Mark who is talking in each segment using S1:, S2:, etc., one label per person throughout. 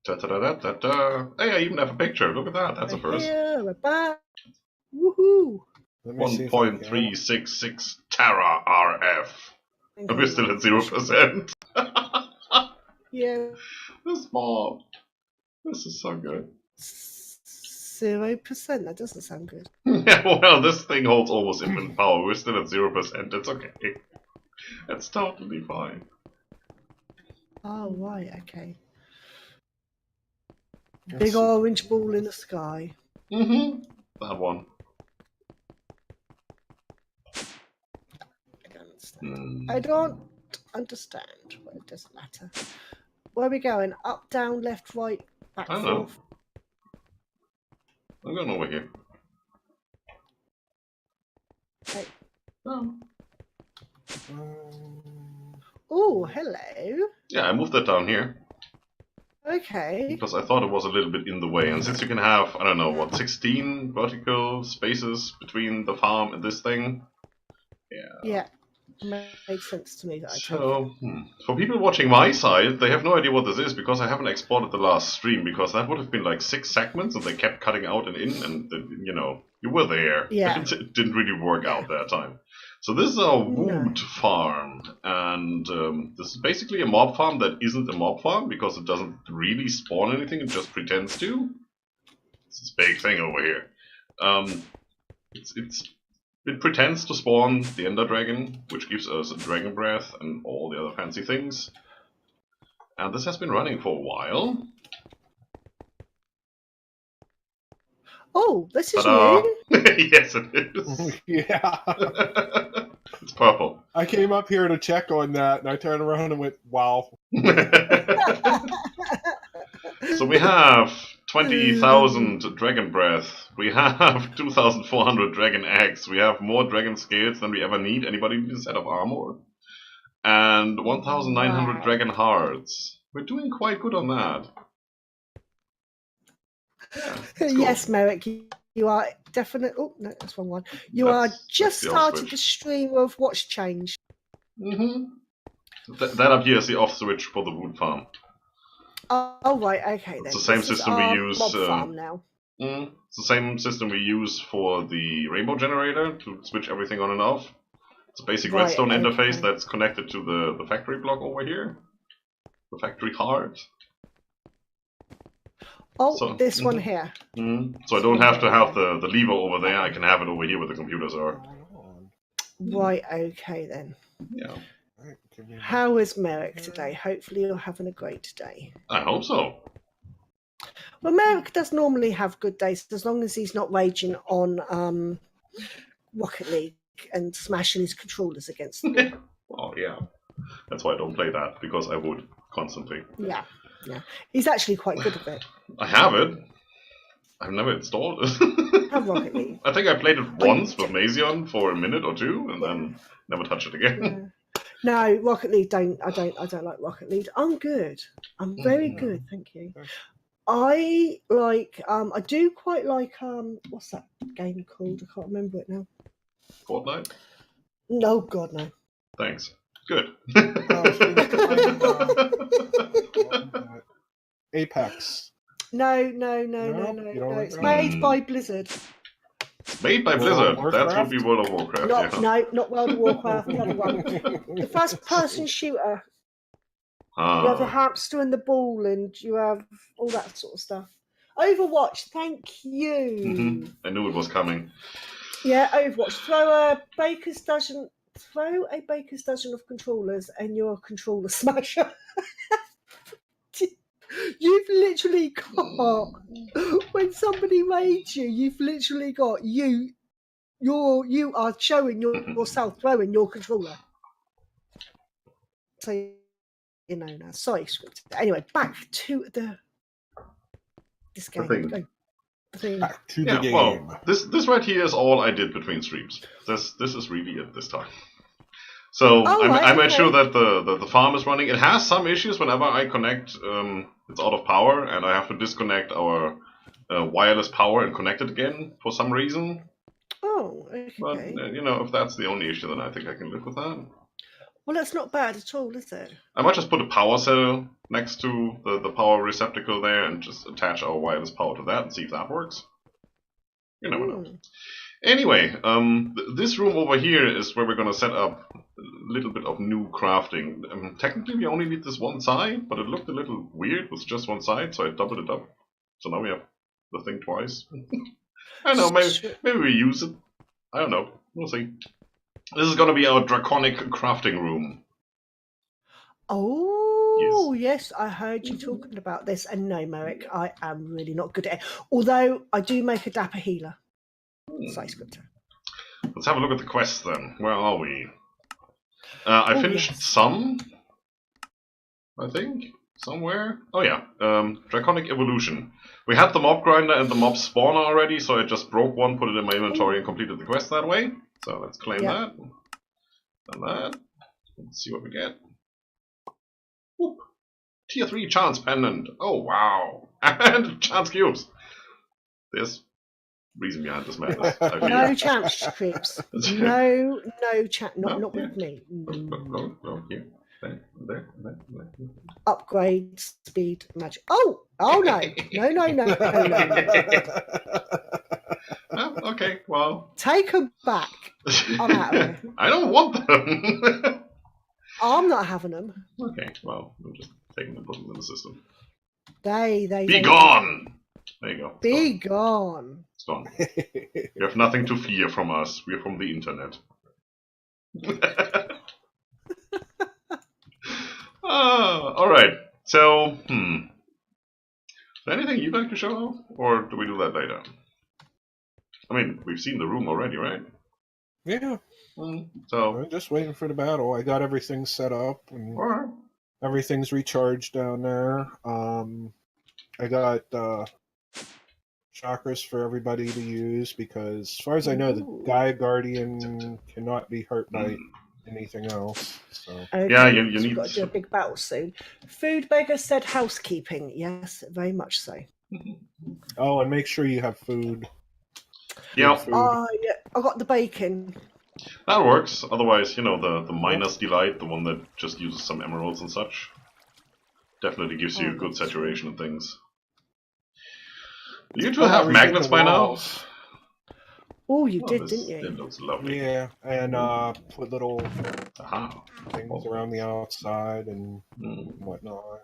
S1: Ta-ta-da-da-da-da. Hey, I even have a picture. Look at that. That's a first.
S2: Here, we're back. Woohoo!
S1: 1.366 Tera RF. And we're still at 0%.
S2: Yeah.
S1: This mob. This is so good.
S2: 0%? That doesn't sound good.
S1: Yeah, well, this thing holds almost infinite power. We're still at 0%. It's okay. It's totally fine.
S2: Oh, right, okay. Big orange ball in the sky.
S1: Mm-hmm. That one.
S2: I don't understand, but it doesn't matter. Where are we going? Up, down, left, right, back,
S1: I don't know.
S2: forth?
S1: I'm going over here.
S2: Okay.
S1: Oh.
S2: Oh, hello.
S1: Yeah, I moved that down here.
S2: Okay.
S1: Because I thought it was a little bit in the way. And since you can have, I don't know, what, 16 vertical spaces between the farm and this thing? Yeah.
S2: Yeah. Made sense to me that
S1: for people watching my side, they have no idea what this is because I haven't exported the last stream because that would have been like 6 segments and they kept cutting out and in and, you know, you were there.
S2: Yeah.
S1: It didn't really work out that time. So this is our wood farm and this is basically a mob farm that isn't a mob farm because it doesn't really spawn anything, it just pretends to. It's this big thing over here. It pretends to spawn the Ender Dragon, which gives us a Dragon Breath and all the other fancy things. And this has been running for a while.
S2: Oh, this is new.
S1: Yes, it is.
S3: Yeah.
S1: It's purple.
S3: I came up here to check on that, and I turned around and went, wow.
S1: So we have 20,000 Dragon Breath. We have 2,400 Dragon Eggs. We have more Dragon Scales than we ever need. Anybody need a set of armor? And 1,900 Dragon Hearts. We're doing quite good on that. Yeah,
S2: yes, Merrick, you are definitely. Oh, no, that's wrong one. You are just started the stream of Watch Change.
S1: That up here is the off switch for the wood farm.
S2: Oh, right, okay then.
S1: It's the same system we use.
S2: Mob farm now.
S1: It's the same system we use for the rainbow generator to switch everything on and off. It's a basic redstone interface that's connected to the factory block over here. The factory heart.
S2: Oh, so, this one here.
S1: So I don't have to have the lever over there. I can have it over here where the computers are.
S2: Right, okay then.
S1: Yeah.
S2: How is Merrick today? Hopefully you're having a great day.
S1: I hope so.
S2: Well, Merrick does normally have good days as long as he's not raging on Rocket League and smashing his controllers against them.
S1: Well, yeah. That's why I don't play that, because I would constantly.
S2: Yeah. He's actually quite good at it.
S1: I have it. I've never installed it.
S2: Have Rocket League.
S1: I think I played it once with Mazion for a minute or two, and then never touched it again.
S2: Yeah. No, Rocket League I don't like Rocket League. I'm good. I'm very good, thank you. I like I do quite like what's that game called? I can't remember it now.
S1: Fortnite?
S2: No, God no.
S1: Thanks. Good.
S3: Apex.
S2: No. It's made by Blizzard.
S1: Made by Blizzard. That would be World of Warcraft.
S2: No, not World of Warcraft. The other one. The first-person shooter. You have a hamster and the ball, and you have all that sort of stuff. Overwatch. Thank you.
S1: I knew it was coming.
S2: Yeah, Overwatch. Throw a baker's dozen of controllers, and you're a controller smasher. You've literally got, when somebody raids you, you've literally got you are showing yourself throwing your controller. So you know now. Sorry, Scryptar. Anyway, back to this game.
S3: Back to the game.
S1: Well, this right here is all I did between streams. This is really it this time. So I made sure that the farm is running. It has some issues whenever I connect. It's out of power, and I have to disconnect our wireless power and connect it again for some reason.
S2: Oh, okay.
S1: But you know, if that's the only issue, then I think I can live with that.
S2: Well, that's not bad at all, is it?
S1: I might just put a power cell next to the power receptacle there and just attach our wireless power to that and see if that works. You never know. Anyway, this room over here is where we're going to set up a little bit of new crafting. Technically we only need this one side, but it looked a little weird with just one side, so I doubled it up. So now we have the thing twice. I don't know, maybe we use it. I don't know. We'll see. This is going to be our draconic crafting room.
S2: Oh, yes, I heard you talking about this. And no, Merrick, I am really not good at it. Although I do make a dapper healer. Sorry, Scryptar.
S1: Let's have a look at the quests then. Where are we? I finished some, I think, somewhere. Oh yeah, Draconic Evolution. We had the mob grinder and the mob spawner already, so I just broke one, put it in my inventory, and completed the quest that way. So let's claim that. And that. Let's see what we get. Whoop. Tier 3 chance pendant. Oh wow. And chance cubes. There's reason behind this madness.
S2: No chance creeps. No chance. Not with me.
S1: No, here. There.
S2: Upgrade speed magic. Oh no. No.
S1: Oh, okay, well.
S2: Take them back. I'm out of here.
S1: I don't want them.
S2: I'm not having them.
S1: Okay, well, I'm just taking them and putting them in the system.
S2: Be
S1: gone! There you go.
S2: Be gone.
S1: It's gone. You have nothing to fear from us. We're from the internet. Alright. So, is there anything you'd like to show? Or do we do that later? I mean, we've seen the room already, right?
S3: Yeah.
S1: So
S3: I'm just waiting for the battle. I got everything set up and
S1: alright.
S3: Everything's recharged down there. I got chakras for everybody to use because, as far as I know, the Gaia Guardian cannot be hurt by anything else. So.
S2: Okay,
S1: yeah, you
S2: so
S1: need
S2: got to do a big battle soon. Food Beggar said housekeeping. Yes, very much so.
S3: Oh, and make sure you have food.
S1: Yeah.
S2: Yeah, I got the bacon.
S1: That works. Otherwise, you know, the Miner's Delight, the one that just uses some emeralds and such, definitely gives you a good saturation of things. You two have magnets by now?
S2: Oh, you did, didn't you?
S1: It looks lovely.
S3: Yeah, and put little things around the outside and whatnot.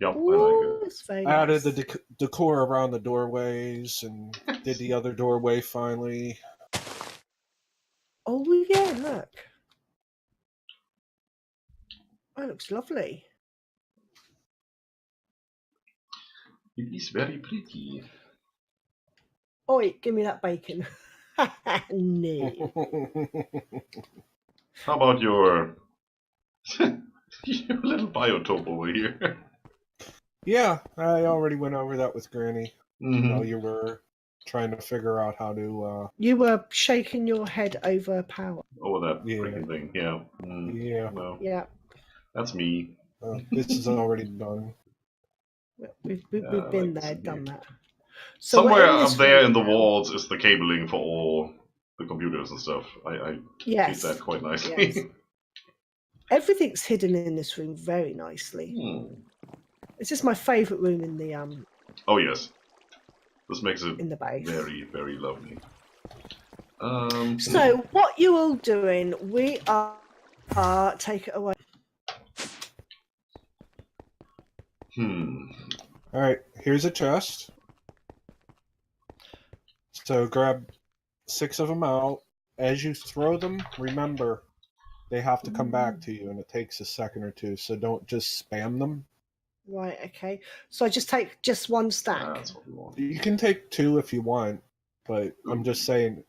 S1: Yep,
S2: Ooh,
S1: I like it.
S3: Added the decor around the doorways and did the other doorway finally.
S2: Oh, yeah, look. That looks lovely.
S1: It is very pretty.
S2: Oi, give me that bacon. No.
S1: How about your little biotope over here?
S3: Yeah, I already went over that with Granny.
S1: Mm-hmm.
S3: While you were trying to figure out how to...
S2: You were shaking your head over power.
S1: Over that freaking thing, yeah.
S3: Yeah.
S1: No.
S2: Yeah.
S1: That's me.
S3: This is already done.
S2: We've been there, done that. So
S1: somewhere up there in the walls is the cabling for all the computers and stuff. I did that quite nicely.
S2: Yes. Everything's hidden in this room very nicely. This is my favourite room in the
S1: Oh yes, this makes it
S2: in the base.
S1: Very, very lovely.
S2: So what you all doing? We are take it away.
S3: All right, here's a chest. So grab 6 of them out. As you throw them, remember they have to come back to you, and it takes a second or two. So don't just spam them.
S2: Right. Okay. So I just take just one stack.
S1: That's what we want.
S3: You can take 2 if you want, but I'm just saying.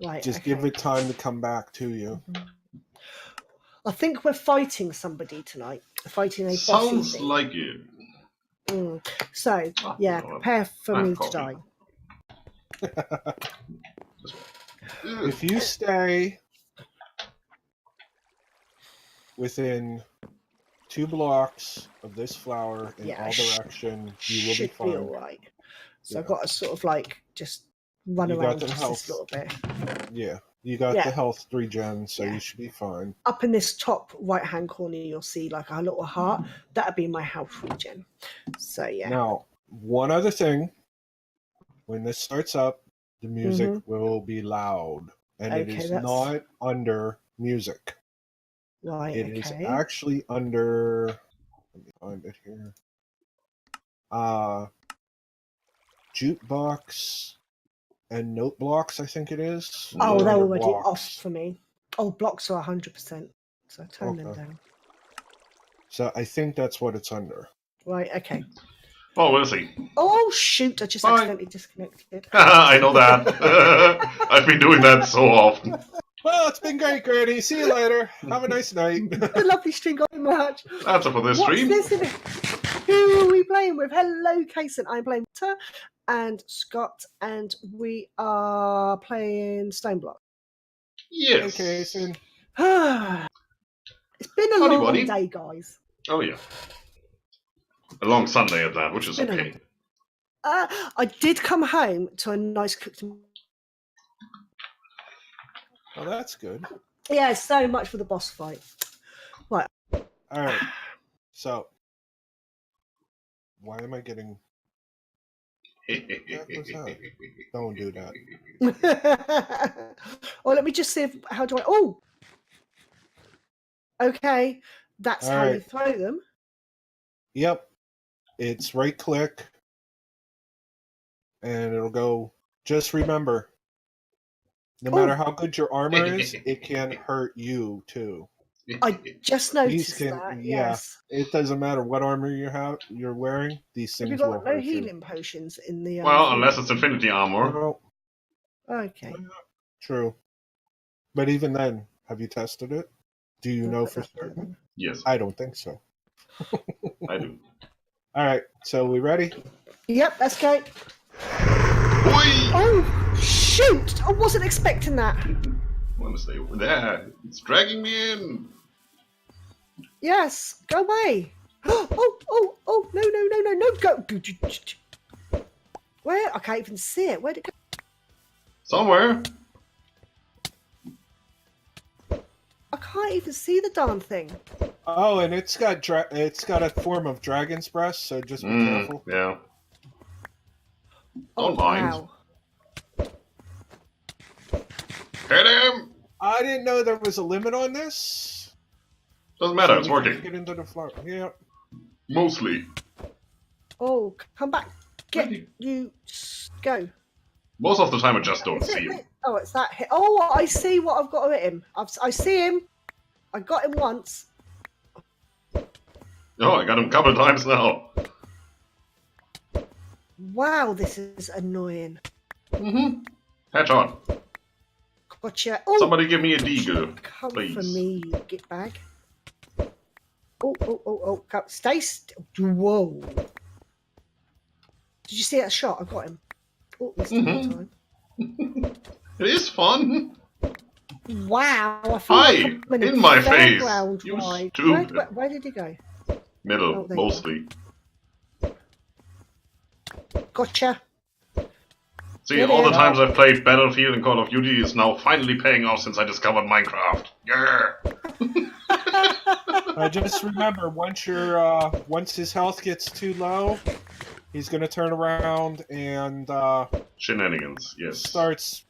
S2: Right.
S3: Just give it time to come back to you.
S2: I think we're fighting somebody tonight. Fighting a boss.
S1: Sounds like it.
S2: So yeah, prepare for me to die.
S3: If you stay within 2 blocks of this flower in all direction, you will be fine.
S2: Be all right. So I've got to sort of like just run around just this little bit.
S3: Yeah. You got the health regen, so you should be fine.
S2: Up in this top right-hand corner, you'll see like a little heart. That'd be my health regen. So yeah.
S3: Now, one other thing. When this starts up, the music will be loud, and it is not under music.
S2: Right.
S3: It is actually under. Let me find it here. Jukebox and note blocks, I think it is.
S2: Oh, they're already off for me. Oh, blocks are 100%. So turn them down.
S3: So I think that's what it's under.
S2: Right, okay.
S1: Oh, we'll see.
S2: Oh, shoot. I just accidentally disconnected.
S1: I know that. I've been doing that so often.
S3: Well, it's been great, Granny. See you later. Have a nice night.
S2: A lovely stream, got much.
S1: That's it for this stream.
S2: What's this in it? Who are we playing with? Hello, Kason. I'm playing Peter and Scott, and we are playing Stoneblock.
S1: Yes.
S3: Hey, Kason.
S2: It's been a long day, guys.
S1: Oh, yeah. A long Sunday at that, which is okay.
S2: I did come home to a nice cooked.
S3: Oh, that's good.
S2: Yeah, so much for the boss fight. Right.
S3: All right. So, why am I getting? Don't do that.
S2: Well, let me just see if. How do I? Oh. Okay, that's how you throw them.
S3: Yep. It's right click, and it'll go. Just remember, no matter how good your armor is, it can hurt you too.
S2: I just noticed that. Yes.
S3: It doesn't matter what armor you're wearing. These things will hurt you.
S2: No healing potions in the.
S1: Well, unless it's infinity armor.
S3: No.
S2: Okay.
S3: True, but even then, have you tested it? Do you know for certain?
S1: Yes.
S3: I don't think so.
S1: I do.
S3: All right, so we ready?
S2: Yep, let's go. Oh, shoot! I wasn't expecting that.
S1: I want to stay over there. It's dragging me in.
S2: Yes, go away. No, go. Where? I can't even see it. Where'd it go?
S1: Somewhere.
S2: I can't even see the darn thing.
S3: Oh, and it's got a form of dragon's breath, so just be careful.
S1: Yeah. Don't mind.
S2: Wow.
S1: Hit him!
S3: I didn't know there was a limit on this.
S1: Doesn't matter, it's working.
S3: Get into the floor. Yeah.
S1: Mostly.
S2: Oh, come back. Go.
S1: Most of the time I just don't see him.
S2: Oh, it's that hit. Oh, I see what I've got to hit him. I see him. I got him once.
S1: Oh, I got him a couple of times now.
S2: Wow, this is annoying.
S1: Headshot.
S2: Gotcha. Oh,
S1: somebody give me a deagle,
S2: come
S1: please.
S2: for me, you git bag. Oh. Stay still. Whoa. Did you see that shot? I got him. Oh, missed him one time.
S1: It is fun.
S2: Wow. I feel
S1: Hi,
S2: like I'm
S1: in my face.
S2: You
S1: stupid.
S2: Where did he go?
S1: Middle, mostly.
S2: Gotcha.
S1: See, all the times I've played Battlefield and Call of Duty is now finally paying off since I discovered Minecraft. Yeah.
S3: Just remember, once his health gets too low, he's gonna turn around and
S1: shenanigans. Yes.
S3: Starts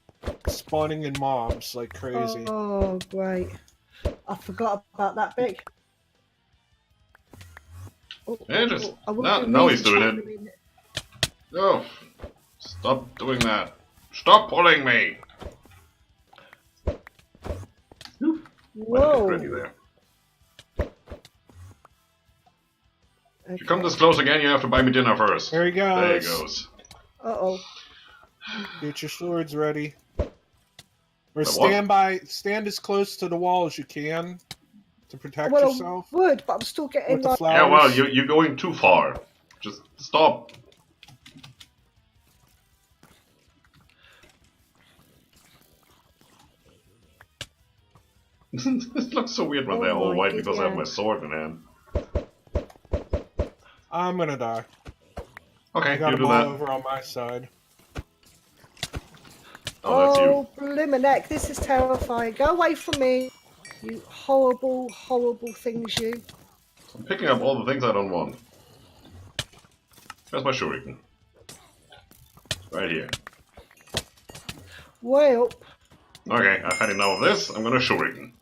S3: spawning in mobs like crazy.
S2: Oh, great! I forgot about that bit.
S1: Now he's doing it. Oh, stop doing that. Stop pulling me.
S2: Whoa.
S1: There. If you come this close again, you have to buy me dinner first.
S3: There he goes.
S1: There he goes.
S2: Uh-oh.
S3: Get your swords ready. Or stand as close to the wall as you can to protect yourself.
S2: I would, but I'm still getting
S3: like...
S1: Yeah, well, you're going too far. Just stop. This looks so weird when they're all white because I have my sword in hand.
S3: I'm gonna die.
S1: Okay,
S3: I got
S1: you do
S3: them all
S1: that.
S3: over on my side.
S1: Oh, that's you.
S2: Blimmin' heck, this is terrifying. Go away from me, you horrible, horrible things, you.
S1: I'm picking up all the things I don't want. Where's my shuriken? Right here.
S2: Way up.
S1: Okay, I've had enough of this. I'm gonna shuriken.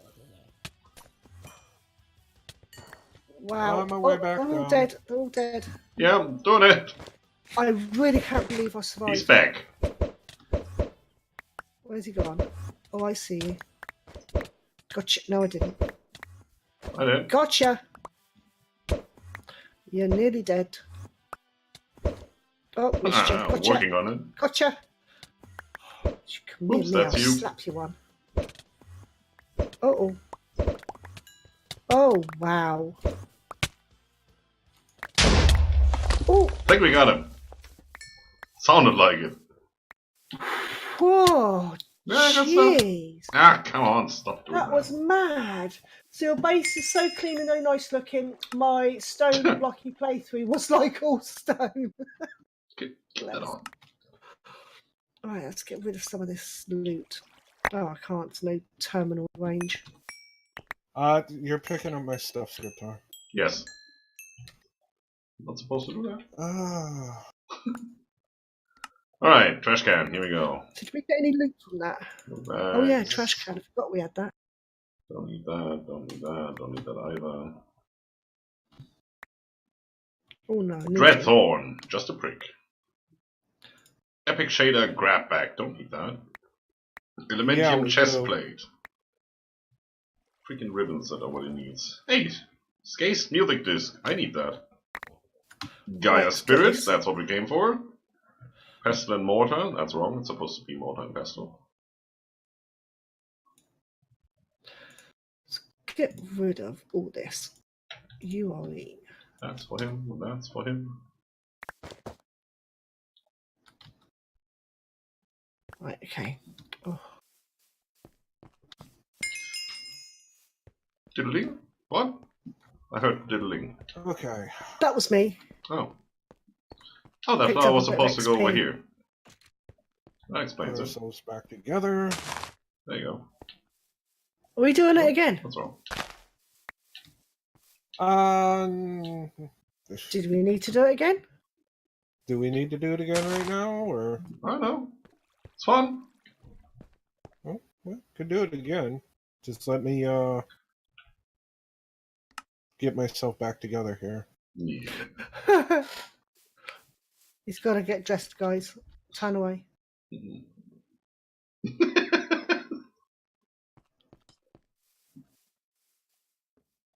S2: Wow.
S3: On my way back
S2: they're all
S3: down.
S2: dead. They're all dead.
S1: Yeah, I'm doing it.
S2: I really can't believe I survived.
S1: He's back.
S2: Where's he gone? Oh, I see you. Gotcha. No, I didn't.
S1: I did.
S2: Gotcha. You're nearly dead. Oh, missed you. Gotcha.
S1: Working on it.
S2: Gotcha. Come
S1: Oops,
S2: here, me,
S1: that's
S2: I'll
S1: you.
S2: slap you one. Uh-oh. Oh, wow. Oh,
S1: I think we got him. Sounded like it.
S2: whoa.
S1: Yeah, good stuff.
S2: Jeez.
S1: Ah, come on, stop doing that.
S2: That was mad. So your base is so clean and so nice looking. My stone blocky playthrough was like all stone.
S1: Get that on.
S2: Alright, let's get rid of some of this loot. Oh, I can't. It's no terminal range.
S3: You're picking up my stuff, Scryptar.
S1: Yes. Not supposed to do that.
S3: Ah.
S1: Alright, trash can, here we go.
S2: Did we get any loot from that? Oh yeah, trash can. I forgot we had that.
S1: Don't need that, don't need that, don't need that either.
S2: Oh no.
S1: Dreadthorn, just a prick. Epic shader grab bag, don't need that. Elementium chest plate. Freaking ribbons that are what it needs. Hey, Skace music disc, I need that. Gaia spirit, that's what we came for. Pestle and mortar, that's wrong, it's supposed to be mortar and pestle.
S2: Let's get rid of all this. You are me.
S1: That's for him, that's for him.
S2: Right, okay. Oh.
S1: Diddling? What? I heard diddling.
S3: Okay.
S2: That was me.
S1: Oh. Oh, that
S2: Picked
S1: flower
S2: up
S1: was
S2: a bit of
S1: supposed to go over
S2: XP.
S1: here. That
S3: Put
S1: explains it.
S3: ourselves back together.
S1: There you go.
S2: Are we doing it again?
S1: What's wrong?
S2: Did we need to do it again?
S3: Do we need to do it again right now, or?
S1: I don't know. It's fun.
S3: Oh, well, could do it again. Just let me get myself back together here.
S1: Yeah.
S2: He's got to get dressed, guys. Turn away.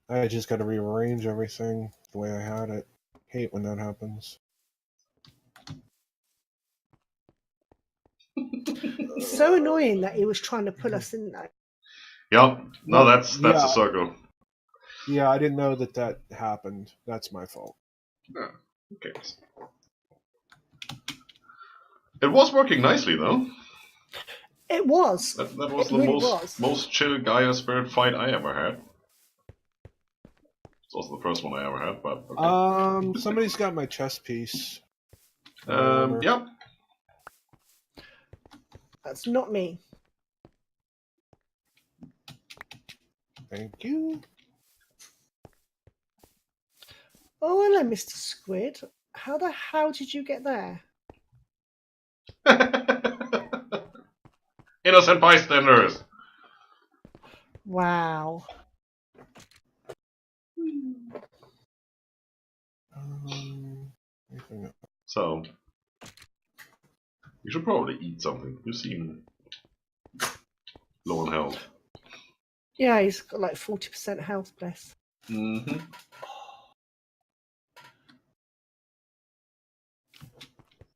S3: I just got to rearrange everything the way I had it. Hate when that happens.
S2: It's so annoying that he was trying to pull us in there.
S1: Yep. No, that's
S3: Yeah.
S1: a circle.
S3: Yeah, I didn't know that happened. That's my fault.
S1: Yeah. Who cares? It was working nicely though.
S2: It was.
S1: That was
S2: It
S1: the
S2: really
S1: most chill Gaia spirit fight I ever had. It's also the first one I ever had, but okay.
S3: Somebody's got my chess piece.
S1: Yep.
S2: That's not me.
S3: Thank you.
S2: Oh, hello, Mr. Squid. How the hell did you get there?
S1: Innocent bystanders.
S2: Wow.
S3: Anything else?
S1: So, you should probably eat something. You seem low on health.
S2: Yeah, he's got like 40% health, bless.
S1: Mm-hmm.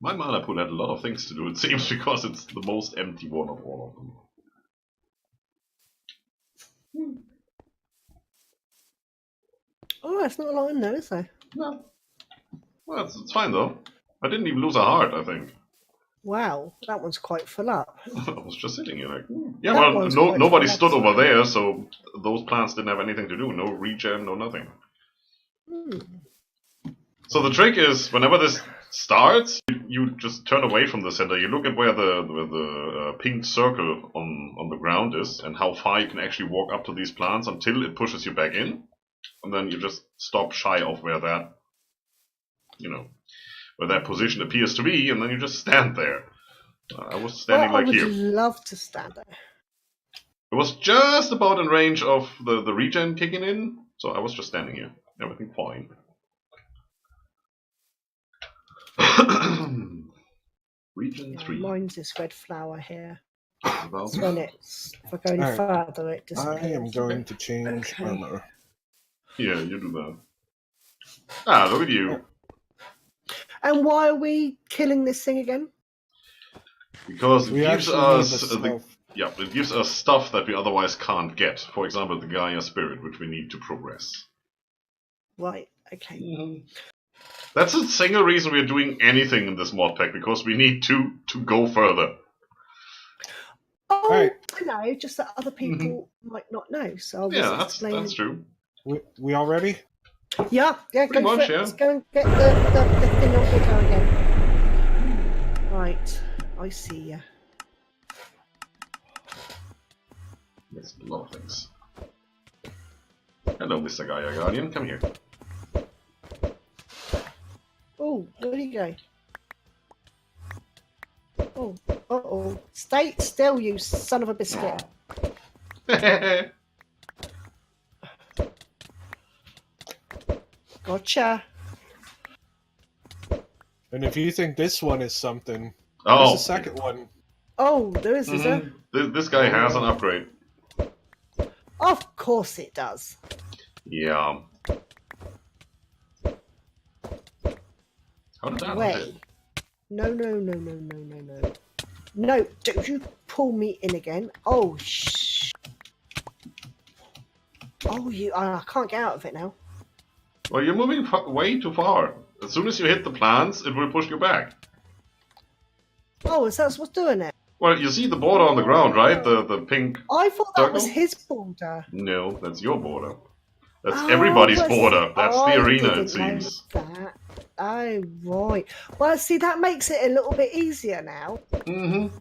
S1: My mana pool had a lot of things to do, it seems, because it's the most empty one of all of them.
S2: Oh, that's not a lot in there, is there?
S1: No. Well, it's fine though. I didn't even lose a heart, I think.
S2: Wow, that one's quite full up.
S1: I was just sitting here like, yeah,
S2: That
S1: well,
S2: one's quite
S1: nobody
S2: full up,
S1: stood over
S2: sorry.
S1: there, so those plants didn't have anything to do. No regen, no nothing.
S2: Hmm.
S1: So the trick is, whenever this starts, you just turn away from the center. You look at where the pink circle on the ground is, and how far you can actually walk up to these plants until it pushes you back in, and then you just stop shy of where that, where that position appears to be, and then you just stand there. I was standing like here.
S2: I would love to stand there.
S1: It was just about in range of the regen kicking in, so I was just standing here. Everything fine. Region 3.
S2: Mine's this red flower here.
S1: Well,
S2: If I go any further, it disappears.
S3: I am going to change armor.
S1: Yeah, you do that. Ah, look at you.
S2: And why are we killing this thing again?
S1: Because it gives us it gives us stuff that we otherwise can't get. For example, the Gaia spirit, which we need to progress.
S2: Right. Okay.
S1: Mm-hmm. That's the single reason we're doing anything in this mod pack, because we need to go further.
S2: Oh,
S3: right.
S2: I know, just that other people might not know. So I'll
S1: that's true.
S3: We all ready?
S2: Yeah,
S1: pretty
S2: go
S1: much,
S2: for it. Let's go and get the thing on the go again. Right, I see ya.
S1: There's a lot of things. Hello, Mr. Gaia Guardian, come here.
S2: Oh, where did he go? Oh, uh-oh. Stay still, you son of a biscuit. Gotcha.
S3: And if you think this one is something,
S1: oh,
S3: there's a second one.
S2: Oh, there is there?
S1: This guy has an upgrade.
S2: Of course it does.
S1: Yeah. How did that
S2: Wait. No. No, don't you pull me in again. Oh, shh. Oh, I can't get out of it now.
S1: Well, you're moving way too far. As soon as you hit the plants, it will push you back.
S2: Oh, is that what's doing it?
S1: Well, you see the border on the ground, right? The pink
S2: I thought that
S1: circle?
S2: was his border.
S1: No, that's your border. That's everybody's border. That's the arena, it seems.
S2: That. Oh, right. Well, see, that makes it a little bit easier now.
S1: Mm-hmm.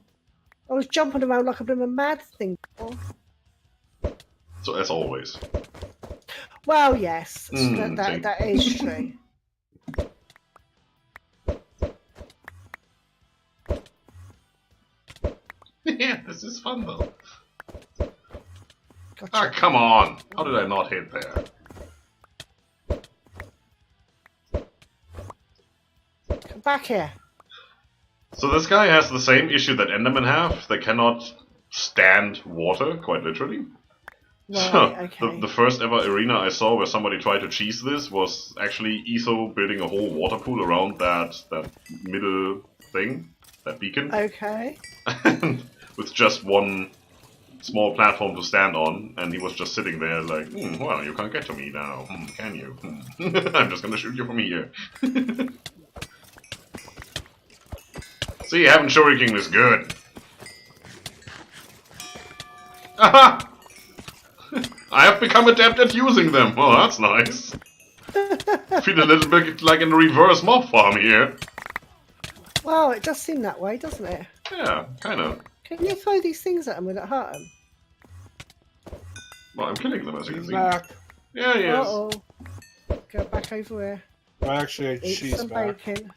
S2: I was jumping around like a bit of a mad thing before.
S1: So, as always.
S2: Well, yes. That is true.
S1: Yeah, this is fun, though.
S2: Gotcha.
S1: Ah, come on! How did I not hit there?
S2: Come back here.
S1: So this guy has the same issue that Endermen have. They cannot stand water, quite literally.
S2: Right,
S1: so,
S2: okay.
S1: the first ever arena I saw where somebody tried to cheese this was actually Etho building a whole water pool around that middle thing, that beacon.
S2: Okay.
S1: And with just one small platform to stand on, and he was just sitting there like, well, you can't get to me now, can you? I'm just gonna shoot you from here. See, having shuriken is good. Aha! I have become adept at using them. Oh, that's nice. Feel a little bit like in a reverse mob farm here.
S2: Well, it does seem that way, doesn't it?
S1: Yeah, kind of.
S2: Can you throw these things at them without hurt them?
S1: Well, I'm killing them, as you can
S3: He's
S1: see.
S3: back.
S1: Yeah, he is.
S2: Uh-oh. Go back over here.
S3: Well, actually,
S2: Eat
S3: she's
S2: some
S3: back.
S2: bacon.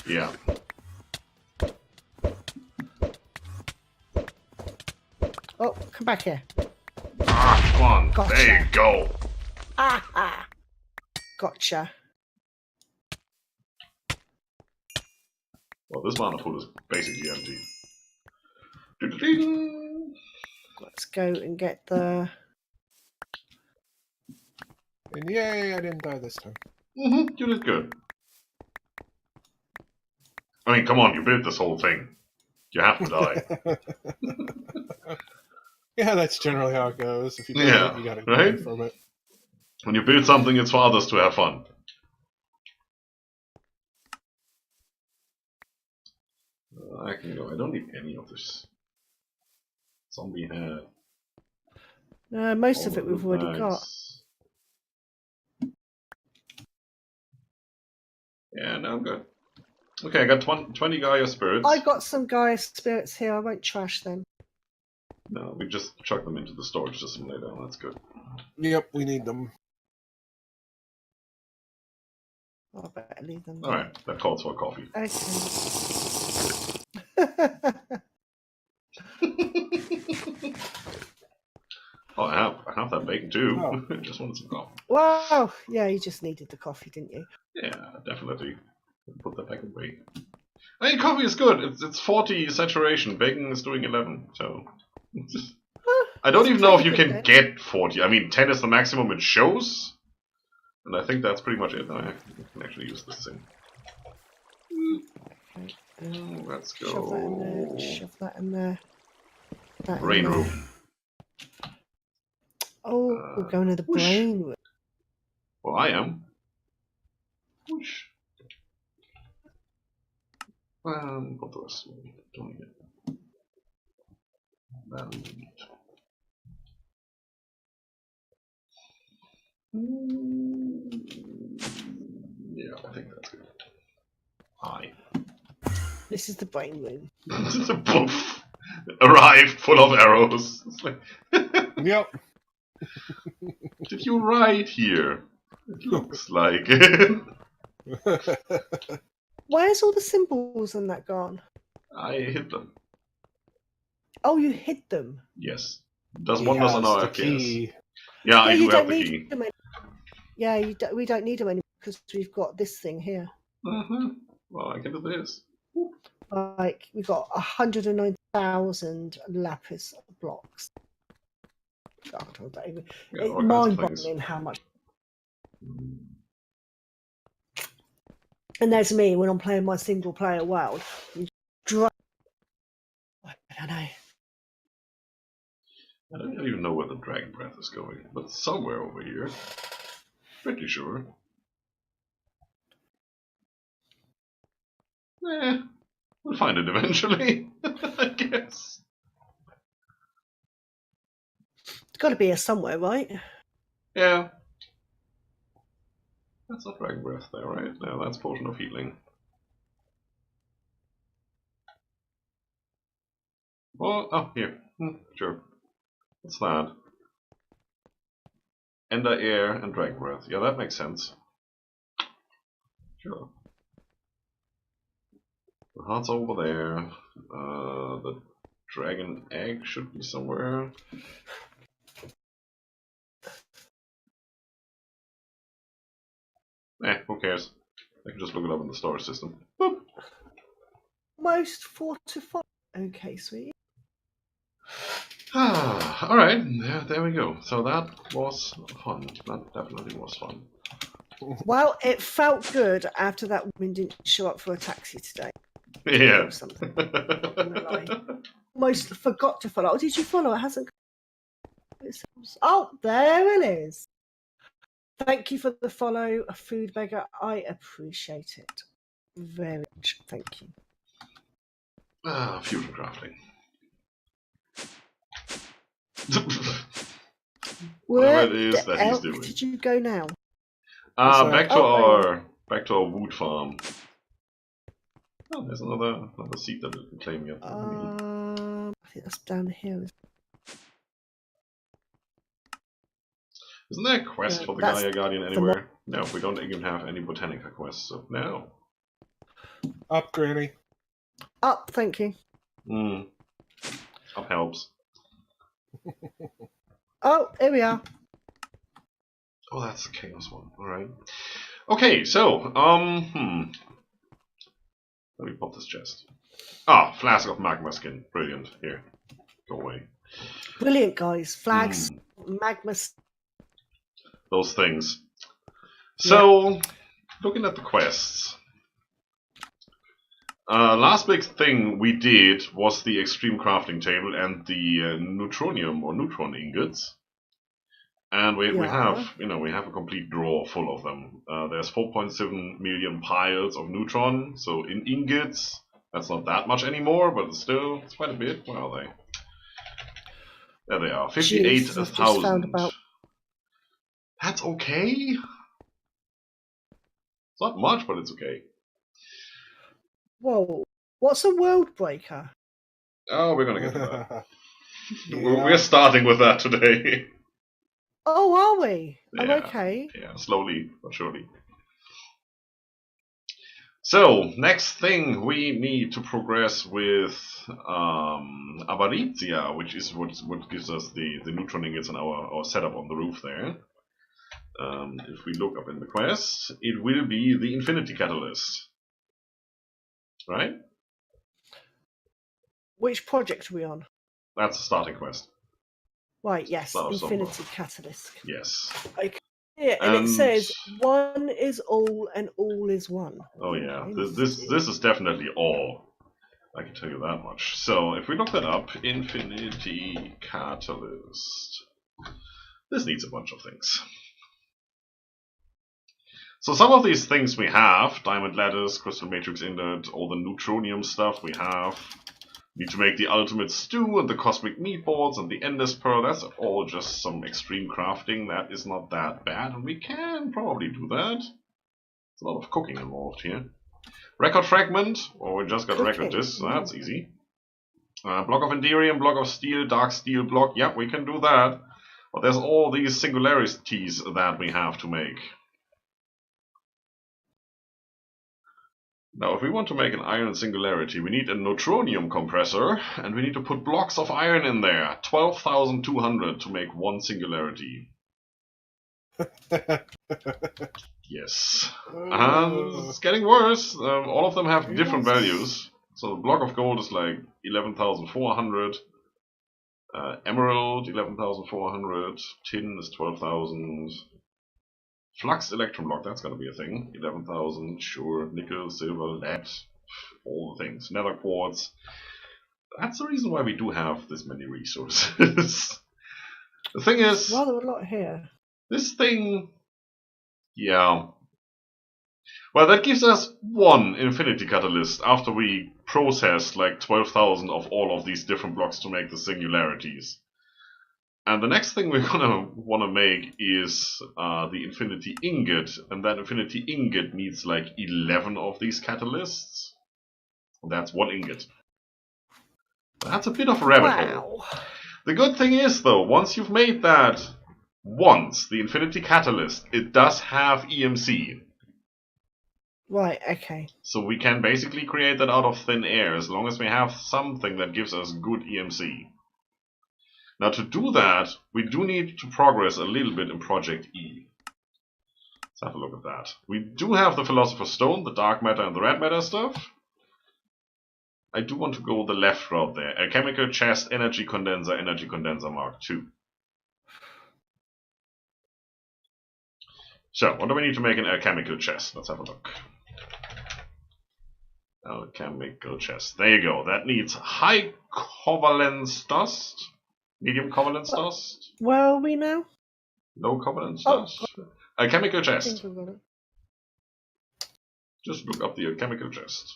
S1: Yeah.
S2: Oh, come back here.
S1: Ah, come on.
S2: Gotcha.
S1: There you go.
S2: Ah! Gotcha.
S1: Well, this mana pool is basically empty. Do-do-ding.
S2: Let's go and get the...
S3: And yay, I didn't die this time.
S1: You did good. I mean, come on, you built this whole thing. You have to die.
S3: Yeah, that's generally how it goes. If you build
S1: Yeah,
S3: it, you gotta
S1: right?
S3: learn from it.
S1: When you build something, it's for others to have fun. I can go. I don't need any of this. Zombie head.
S2: No, most
S1: all
S2: of it
S1: the
S2: we've already got.
S1: bags. Yeah, no, I'm good. Okay, I got 20 Gaia spirits.
S2: I got some Gaia spirits here. I won't trash them.
S1: No, we just chuck them into the storage system later. That's good.
S3: Yep, we need them.
S2: I better leave them.
S1: Alright, that calls for coffee.
S2: Okay.
S1: Oh, I have that bacon too.
S3: Oh.
S1: Just wanted some coffee.
S2: Wow. Yeah, you just needed the coffee, didn't you?
S1: Yeah, definitely. Put that back away. I mean, coffee is good. It's 40 saturation. Bacon is doing 11. So I don't even know if you can get 40. I mean, 10 is the maximum it shows, and I think that's pretty much it. I can actually use this thing.
S2: Okay.
S1: Let's go.
S2: Shove that in there. Shove that in there. That in
S1: Brain
S2: there.
S1: room.
S2: Oh, we're going to the
S1: whoosh.
S2: brain room.
S1: Well, I am. Whoosh. Put the rest away. Don't need it. That'll need it. Yeah, I think that's good. Hi.
S2: This is the brain room.
S1: Poof! Arrived full of arrows. It's like,
S3: Yep.
S1: did you ride here? It looks like it.
S2: Where's all the symbols in that gone?
S1: I hit them.
S2: Oh, you hid them.
S1: Yes. Does
S3: He
S1: wonders
S3: has
S1: on our
S3: the
S1: FPS.
S3: key.
S1: Yeah, I do
S2: you
S1: have
S2: don't
S1: the
S2: need
S1: key.
S2: them yeah, we don't need them anymore because we've got this thing here.
S1: Well, I can do this.
S2: Like, we've got 109,000 lapis blocks. God, I don't even...
S1: Yeah,
S2: It's
S1: all kinds of things.
S2: mind-boggling how much... And there's me when I'm playing my single-player world. I don't know.
S1: I don't even know where the dragon breath is going, but somewhere over here. Pretty sure. We'll find it eventually, I guess.
S2: It's got to be here somewhere, right?
S1: Yeah. That's not dragon breath there, right? No, that's potion of healing. Well, oh, here. Sure. What's that? Ender air and dragon breath. Yeah, that makes sense. Sure. The heart's over there. The dragon egg should be somewhere. Who cares? I can just look it up in the storage system. Boop.
S2: Most fortified. Okay, sweet.
S1: Alright, there we go. So that was fun. That definitely was fun.
S2: Well, it felt good after that woman didn't show up for a taxi today.
S1: Yeah.
S2: Or something. Almost forgot to follow. Oh, did you follow? It hasn't. Oh, there it is. Thank you for the follow, Food Beggar. I appreciate it very much. Thank you.
S1: Fusion crafting.
S2: Where
S1: it is
S2: the
S1: that he's
S2: elk
S1: doing.
S2: did you go now?
S1: Back to
S2: oh,
S1: our wood farm. Oh, there's another seat that we can claim yet.
S2: I think that's down here.
S1: Isn't there a quest
S2: Yeah,
S1: for the
S2: that's
S1: Gaia Guardian anywhere? No, we don't even have any Botanica quests, so no.
S3: Up, Granny.
S2: Up, thank you.
S1: Up helps.
S2: Oh, here we are.
S1: Oh, that's the chaos one. Alright. Okay, so, let me pop this chest. Ah, flask of magma skin. Brilliant. Here. Go away.
S2: Brilliant, guys. Flags, magma.
S1: Those things. So, looking at the quests. Last big thing we did was the extreme crafting table and the neutronium or neutron ingots. And we have, we have a complete drawer full of them. There's 4.7 million piles of neutron, so in ingots, that's not that much anymore, but it's quite a bit. Where are they? There they are, 58,000. That's okay. It's not much, but it's okay.
S2: Whoa. What's a world breaker?
S1: Oh, we're gonna get to that.
S3: Yeah.
S1: We're starting with that today.
S2: Oh, are we?
S1: Yeah.
S2: Oh, okay.
S1: Yeah, slowly but surely. So, next thing we need to progress with Avaritia, which is what gives us the neutron ingots and our setup on the roof there. If we look up in the quest, it will be the Infinity Catalyst. Right?
S2: Which project are we on?
S1: That's the starting quest.
S2: Right, yes.
S1: Start of
S2: Infinity
S1: Stoneblock.
S2: Catalyst.
S1: Yes.
S2: Okay. Yeah, and it says one is all and all is one.
S1: Oh yeah,
S2: Okay,
S1: this is definitely all. I can tell you that much. So if we look that up, Infinity Catalyst. This needs a bunch of things. So some of these things we have, Diamond Lattice, Crystal Matrix Ingot, all the Neutronium stuff we have. Need to make the Ultimate Stew and the Cosmic Meatballs and the Endless Pearl. That's all just some extreme crafting. That is not that bad, and we can probably do that. There's a lot of cooking involved here. Record Fragment, or we just got Record Disc, so that's easy. Block of Enderium, Block of Steel, Dark Steel Block, yep, we can do that. But there's all these singularities that we have to make. Now, if we want to make an iron singularity, we need a neutronium compressor, and we need to put blocks of iron in there. 12,200 to make one singularity. Yes. And it's getting worse. All of them have different values. So the block of gold is like 11,400. Emerald, 11,400. Tin is 12,000. Flux electron block, that's gonna be a thing. 11,000, sure. Nickel, silver, lead, all the things. Nether quartz. That's the reason why we do have this many resources. The thing is,
S2: rather a lot here.
S1: This thing, yeah. Well, that gives us one Infinity Catalyst after we processed like 12,000 of all of these different blocks to make the singularities. And the next thing we're gonna want to make is the Infinity Ingot, and that Infinity Ingot needs like 11 of these catalysts. That's one ingot. That's a bit of a rabbit hole. The good thing is though, once you've made that once, the Infinity Catalyst, it does have EMC.
S2: Right, okay.
S1: So we can basically create that out of thin air as long as we have something that gives us good EMC. Now to do that, we do need to progress a little bit in Project E. Let's have a look at that. We do have the Philosopher's Stone, the dark matter and the red matter stuff. I do want to go the left route there. A chemical chest, energy condenser Mark II. So, what do we need to make an alchemical chest? Let's have a look. Alchemical chest. There you go. That needs high covalence dust. Medium covalence dust.
S2: Where are we now?
S1: Low covalence dust. Alchemical chest. Just look up the alchemical chest.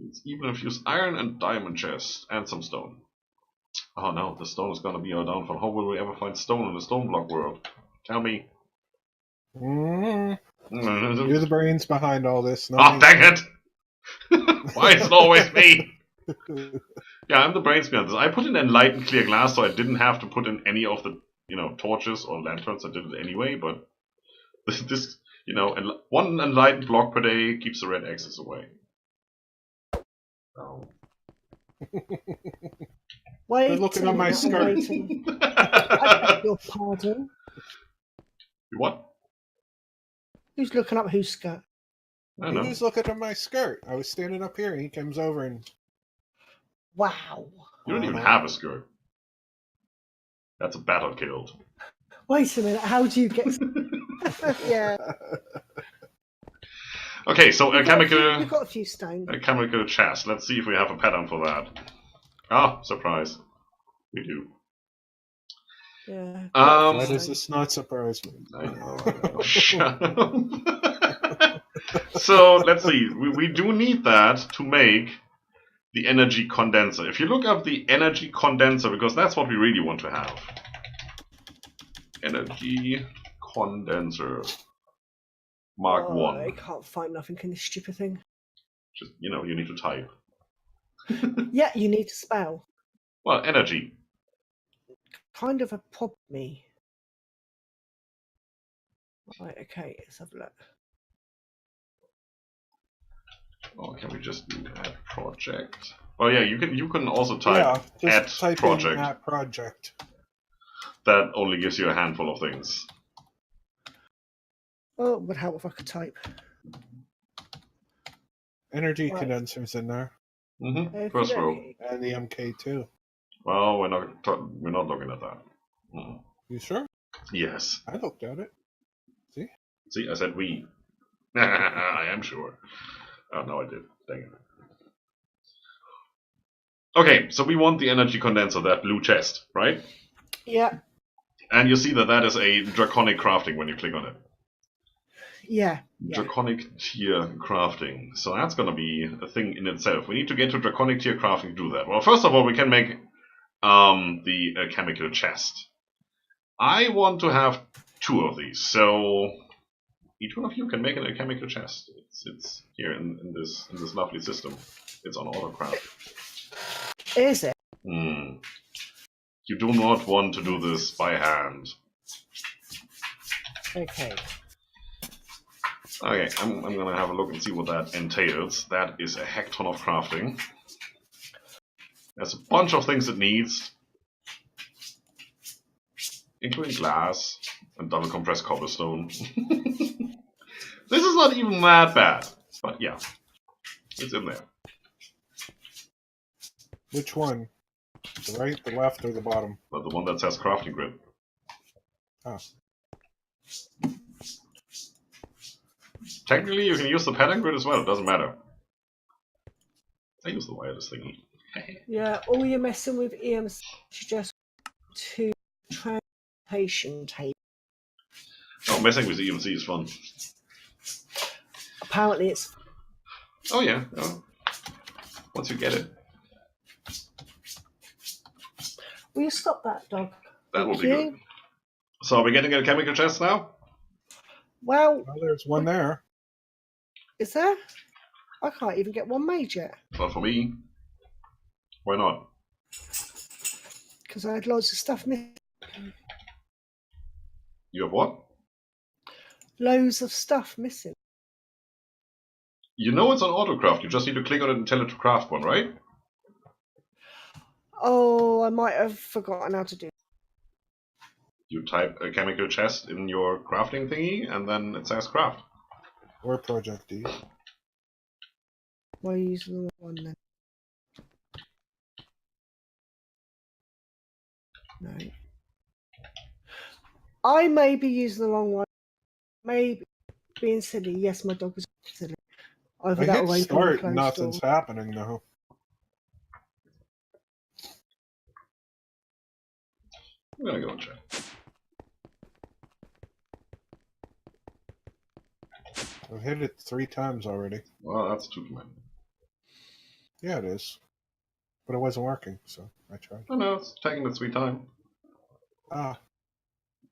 S1: It's even infused iron and diamond chest. And some stone. Oh no, the stone is gonna be our downfall. How will we ever find stone in the Stoneblock world? Tell me.
S3: You're the brains behind all this.
S1: Oh, dang it! Why is it always me? Yeah, I'm the brains behind this. I put in enlightened clear glass, so I didn't have to put in any of the, torches or lanterns. I did it anyway, but this, one enlightened block per day keeps the red X's away. Oh.
S3: They're looking at my skirt.
S2: I beg your pardon.
S1: What?
S2: Who's looking up whose skirt?
S1: I don't know.
S3: Who's looking at my skirt? I was standing up here and he comes over and...
S2: Wow.
S1: You don't even have a skirt. That's a battle killed.
S2: Wait a minute, how do you get... Yeah.
S1: Okay, so
S2: We've got a few stones.
S1: A chemical chest. Let's see if we have a pattern for that. Ah, surprise. We do.
S2: Yeah.
S3: Why does this not surprise me?
S1: I know. Shut up. So, let's see. We do need that to make the energy condenser. If you look up the energy condenser, because that's what we really want to have. Energy condenser. Mark 1.
S2: I can't find nothing in this stupid thing.
S1: Just, you know, you need to type.
S2: Yeah, you need to spell.
S1: Well, energy.
S2: Kind of a problem. Right, okay, let's have a look.
S1: Or can we just do add project? Well, yeah, you can also type add
S3: type
S1: project.
S3: in add project.
S1: That only gives you a handful of things.
S2: Oh, it would help if I could type.
S3: Energy condensers in there.
S1: Mm-hmm. First row.
S3: And the MK2.
S1: Well, we're not looking at that. Mm-mm.
S3: You sure?
S1: Yes.
S3: I looked at it.
S1: See, I said we. I am sure. Oh, no, I did. Dang it. Okay, so we want the energy condenser, that blue chest, right?
S2: Yeah.
S1: And you see that is a draconic crafting when you click on it.
S2: Yeah.
S1: Draconic tier crafting. So that's going to be a thing in itself. We need to get to draconic tier crafting to do that. Well, first of all, we can make the chemical chest. I want to have 2 of these, so each one of you can make a chemical chest. It's here in this lovely system. It's on autocraft.
S2: Is it?
S1: You do not want to do this by hand.
S2: Okay.
S1: Okay, I'm gonna have a look and see what that entails. That is a heck ton of crafting. There's a bunch of things it needs, including glass and double compressed cobblestone. This is not even that bad, but yeah, it's in there.
S3: Which one? The right, the left, or the bottom?
S1: But the one that says crafting grid.
S3: Oh.
S1: Technically, you can use the pattern grid as well. It doesn't matter. I use the wireless thingy.
S2: Yeah, all you're messing with EMC is just to transportation tape.
S1: Oh, messing with the EMC is fun.
S2: Apparently it's...
S1: Oh yeah, oh. Once you get it.
S2: Will you stop that, dog?
S1: That will be good. So are we getting a chemical chest now?
S2: Well...
S3: Oh, there's one there.
S2: Is there? I can't even get one made yet.
S1: Well, for me. Why not?
S2: Because I had loads of stuff missing.
S1: You have what?
S2: Loads of stuff missing.
S1: You know it's on autocraft. You just need to click on it and tell it to craft one, right?
S2: Oh, I might have forgotten how to do it.
S1: You type a chemical chest in your crafting thingy, and then it says craft.
S3: Or project D.
S2: Why are you using the wrong one then? No. I may be using the wrong one. Maybe being silly. Yes, my dog was silly. Either
S3: I
S2: that
S3: hit
S2: or
S3: start, nothing's happening though.
S1: I'm gonna go and check.
S3: I've hit it 3 times already.
S1: Well, that's too many.
S3: Yeah, it is. But it wasn't working, so I tried.
S1: Oh no, it's taking its sweet time.
S3: Ah.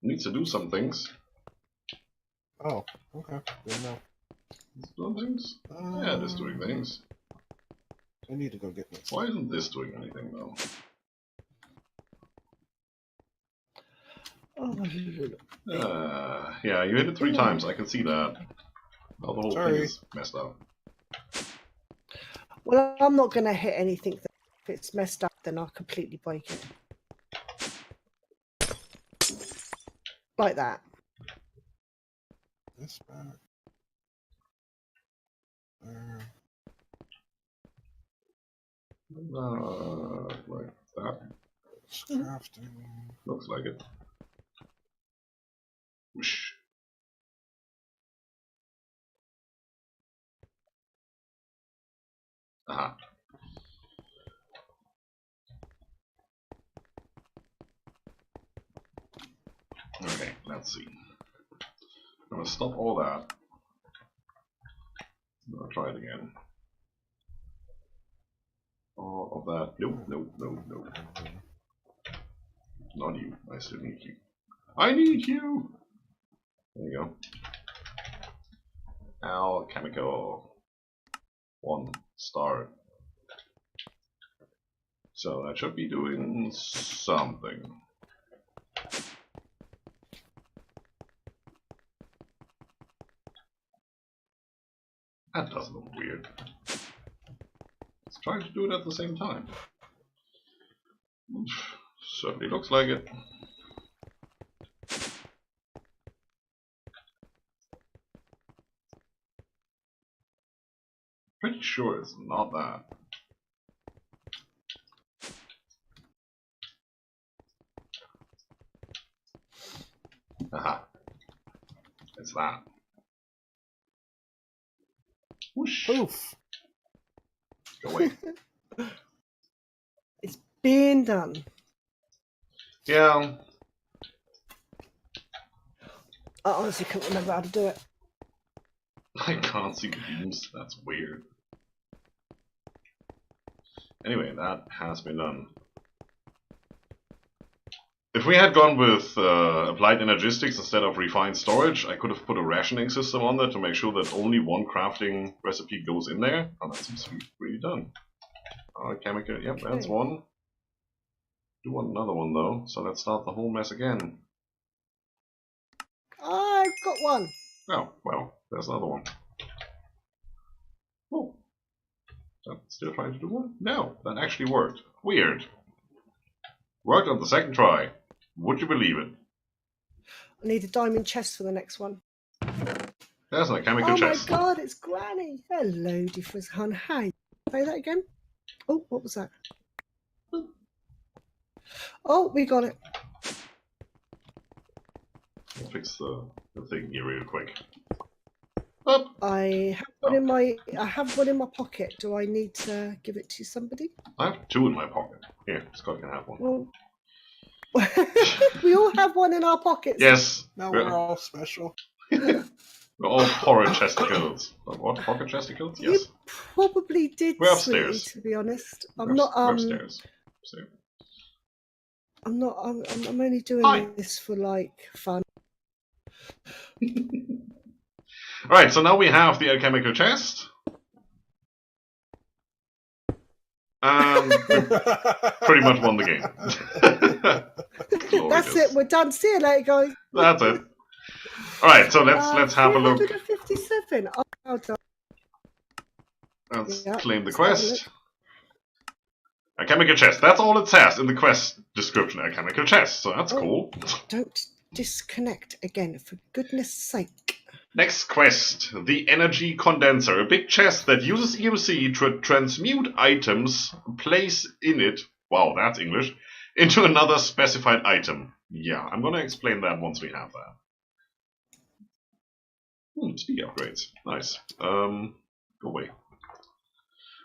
S1: It needs to do some things.
S3: Oh, okay. Didn't know.
S1: It's doing things? Yeah, it is doing things.
S3: I need to go get my...
S1: Why isn't this doing anything though? Yeah, you hit it 3 times. I can see that. Well, the whole thing is messed up.
S2: Well, I'm not going to hit anything. If it's messed up, then I'll completely break it. Like that.
S3: This back. There.
S1: Like that.
S3: It's crafting.
S1: Looks like it. Whoosh. Aha. Okay, let's see. I'm gonna stop all that. I'm gonna try it again. All of that. Nope, nope, nope, nope. Not you. I still need you. I need you! There you go. Alchemical. 1 start. So that should be doing something. That does look weird. Let's try to do it at the same time. Certainly looks like it. Pretty sure it's not that. Aha. It's that. Whoosh.
S3: Poof.
S1: Go away.
S2: It's been done.
S1: Yeah.
S2: I honestly couldn't remember how to do it.
S1: I can't see the beams. That's weird. Anyway, that has been done. If we had gone with applied energistics instead of refined storage, I could have put a rationing system on there to make sure that only one crafting recipe goes in there. Oh, that seems to be really done. Alright, chemical, yep,
S2: Okay.
S1: that's one. Do want another one though, so let's start the whole mess again.
S2: I've got one.
S1: Oh, well, there's another one. Oh. Is that still trying to do one? No, that actually worked. Weird. Worked on the second try. Would you believe it?
S2: I need a diamond chest for the next one.
S1: There's a chemical chest.
S2: Oh my god, it's Granny. Hello, different hun. Hi. Say that again. Oh, what was that? Oh, we got it.
S1: I'll fix the thing here real quick. Up.
S2: I have one in my pocket. Do I need to give it to somebody?
S1: I have 2 in my pocket. Here, Scott can have one.
S2: Well, we all have one in our pockets.
S1: Yes.
S3: Now we're all special.
S1: We're all porridge chesticles. What? Pocket chesticles? Yes.
S2: You probably did.
S1: We're upstairs.
S2: Sweetie, to be honest,
S1: We're
S2: I'm not.
S1: upstairs. So.
S2: I'm not. I'm only doing
S1: Hi.
S2: this for like fun.
S1: Alright, so now we have the alchemical chest. And we pretty much won the game.
S2: That's it. We're done. See you later, guys.
S1: That's it. Alright, so let's have a look.
S2: 357. Oh, well done.
S1: Let's
S2: Yeah,
S1: claim the
S2: let's have a
S1: quest. Alchemical chest. That's all it says in the quest description. Alchemical chest. So that's cool.
S2: Don't disconnect again, for goodness sake.
S1: Next quest. The energy condenser. A big chest that uses EMC to transmute items, place in it. Wow, that's English. Into another specified item. Yeah, I'm gonna explain that once we have that. Speed upgrades. Nice. Go away.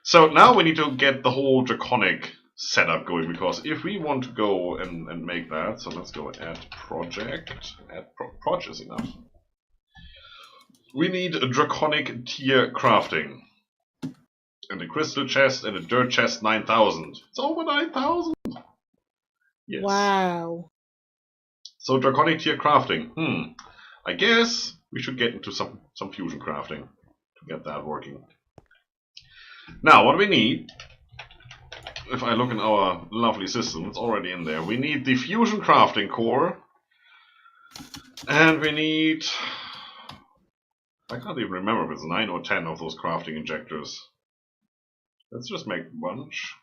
S1: So now we need to get the whole draconic setup going, because if we want to go and make that, so let's go add project. Add proj is enough. We need a draconic tier crafting. And a crystal chest and a dirt chest 9,000. It's over 9,000! Yes.
S2: Wow.
S1: So draconic tier crafting. I guess we should get into some fusion crafting to get that working. Now, what do we need? If I look in our lovely system, it's already in there. We need the fusion crafting core. And we need... I can't even remember if it's 9 or 10 of those crafting injectors. Let's just make a bunch.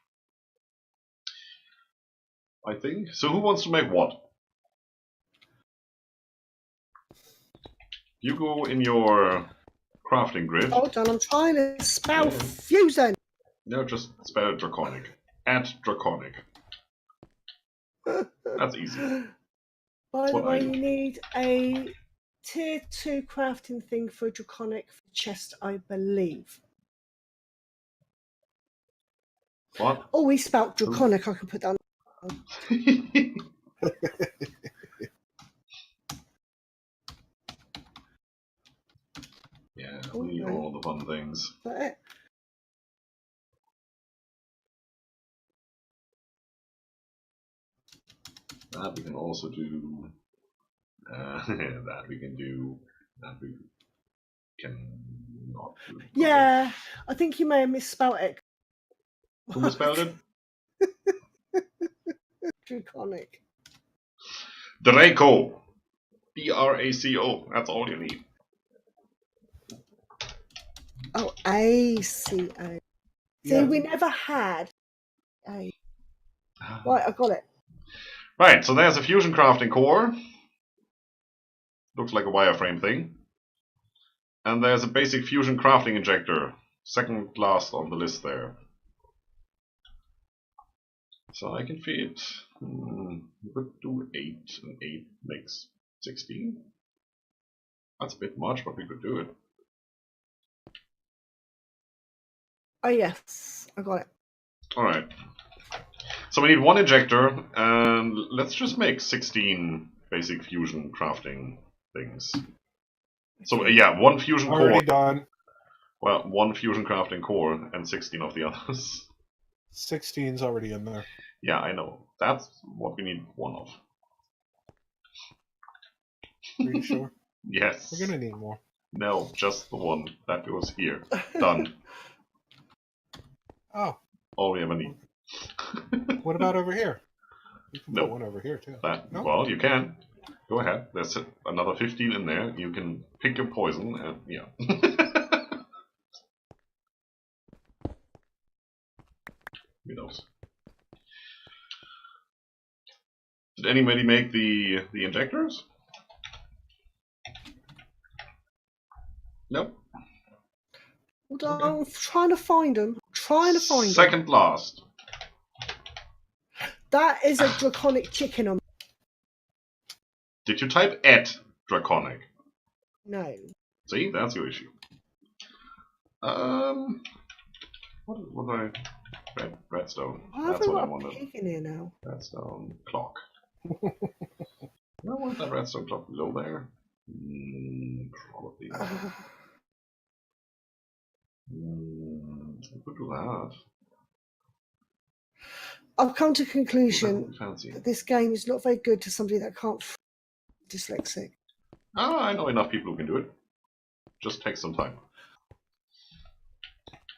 S1: I think. So who wants to make what? You go in your crafting grid.
S2: Hold on, I'm trying to spell
S1: Yeah.
S2: fusion.
S1: No, just spell it draconic. Add draconic. That's easy.
S2: By the
S1: what I
S2: way,
S1: do.
S2: you need a tier 2 crafting thing for a draconic chest, I believe.
S1: What?
S2: Oh, we spelt draconic. I can put down.
S1: Yeah, we need all the fun things.
S2: Is that it?
S1: That we can also do. That we can do. That we can not good.
S2: Yeah, I think you may have misspelled it.
S1: Who misspelled it?
S2: Draconic.
S1: Draco. DRACO. That's all you need.
S2: Oh, ACO. See, we never had a. Right, I got it.
S1: Right, so there's a fusion crafting core. Looks like a wireframe thing. And there's a basic fusion crafting injector. Second last on the list there. So I can fit. We could do 8, and 8 makes 16. That's a bit much, but we could do it.
S2: Oh, yes, I got it.
S1: Alright. So we need one injector, and let's just make 16 basic fusion crafting things. So yeah, one fusion core.
S3: Already done.
S1: Well, one fusion crafting core and 16 of the others.
S3: 16's already in there.
S1: Yeah, I know. That's what we need one of.
S3: Are you sure?
S1: Yes.
S3: We're gonna need more.
S1: No, just the one. That goes here. Done.
S3: Oh.
S1: All we ever need.
S3: What about over here? You can
S1: No.
S3: put one over here too. No?
S1: Well, you can. Go ahead. There's another 15 in there. You can pick your poison and yeah. Who knows? Did anybody make the injectors? Nope.
S2: Hold on, I'm trying to find them.
S1: Second last.
S2: That is a draconic chicken on.
S1: Did you type at draconic?
S2: No.
S1: See, that's your issue. What was I? Redstone.
S2: Why have
S1: That's
S2: I
S1: what I
S2: got a
S1: wanted.
S2: pig in here now?
S1: Redstone clock. I want that redstone clock below there. Probably. We could do that.
S2: I've come to the conclusion
S1: Fancy.
S2: that this game is not very good to somebody that can't dyslexic.
S1: I know enough people who can do it. Just take some time.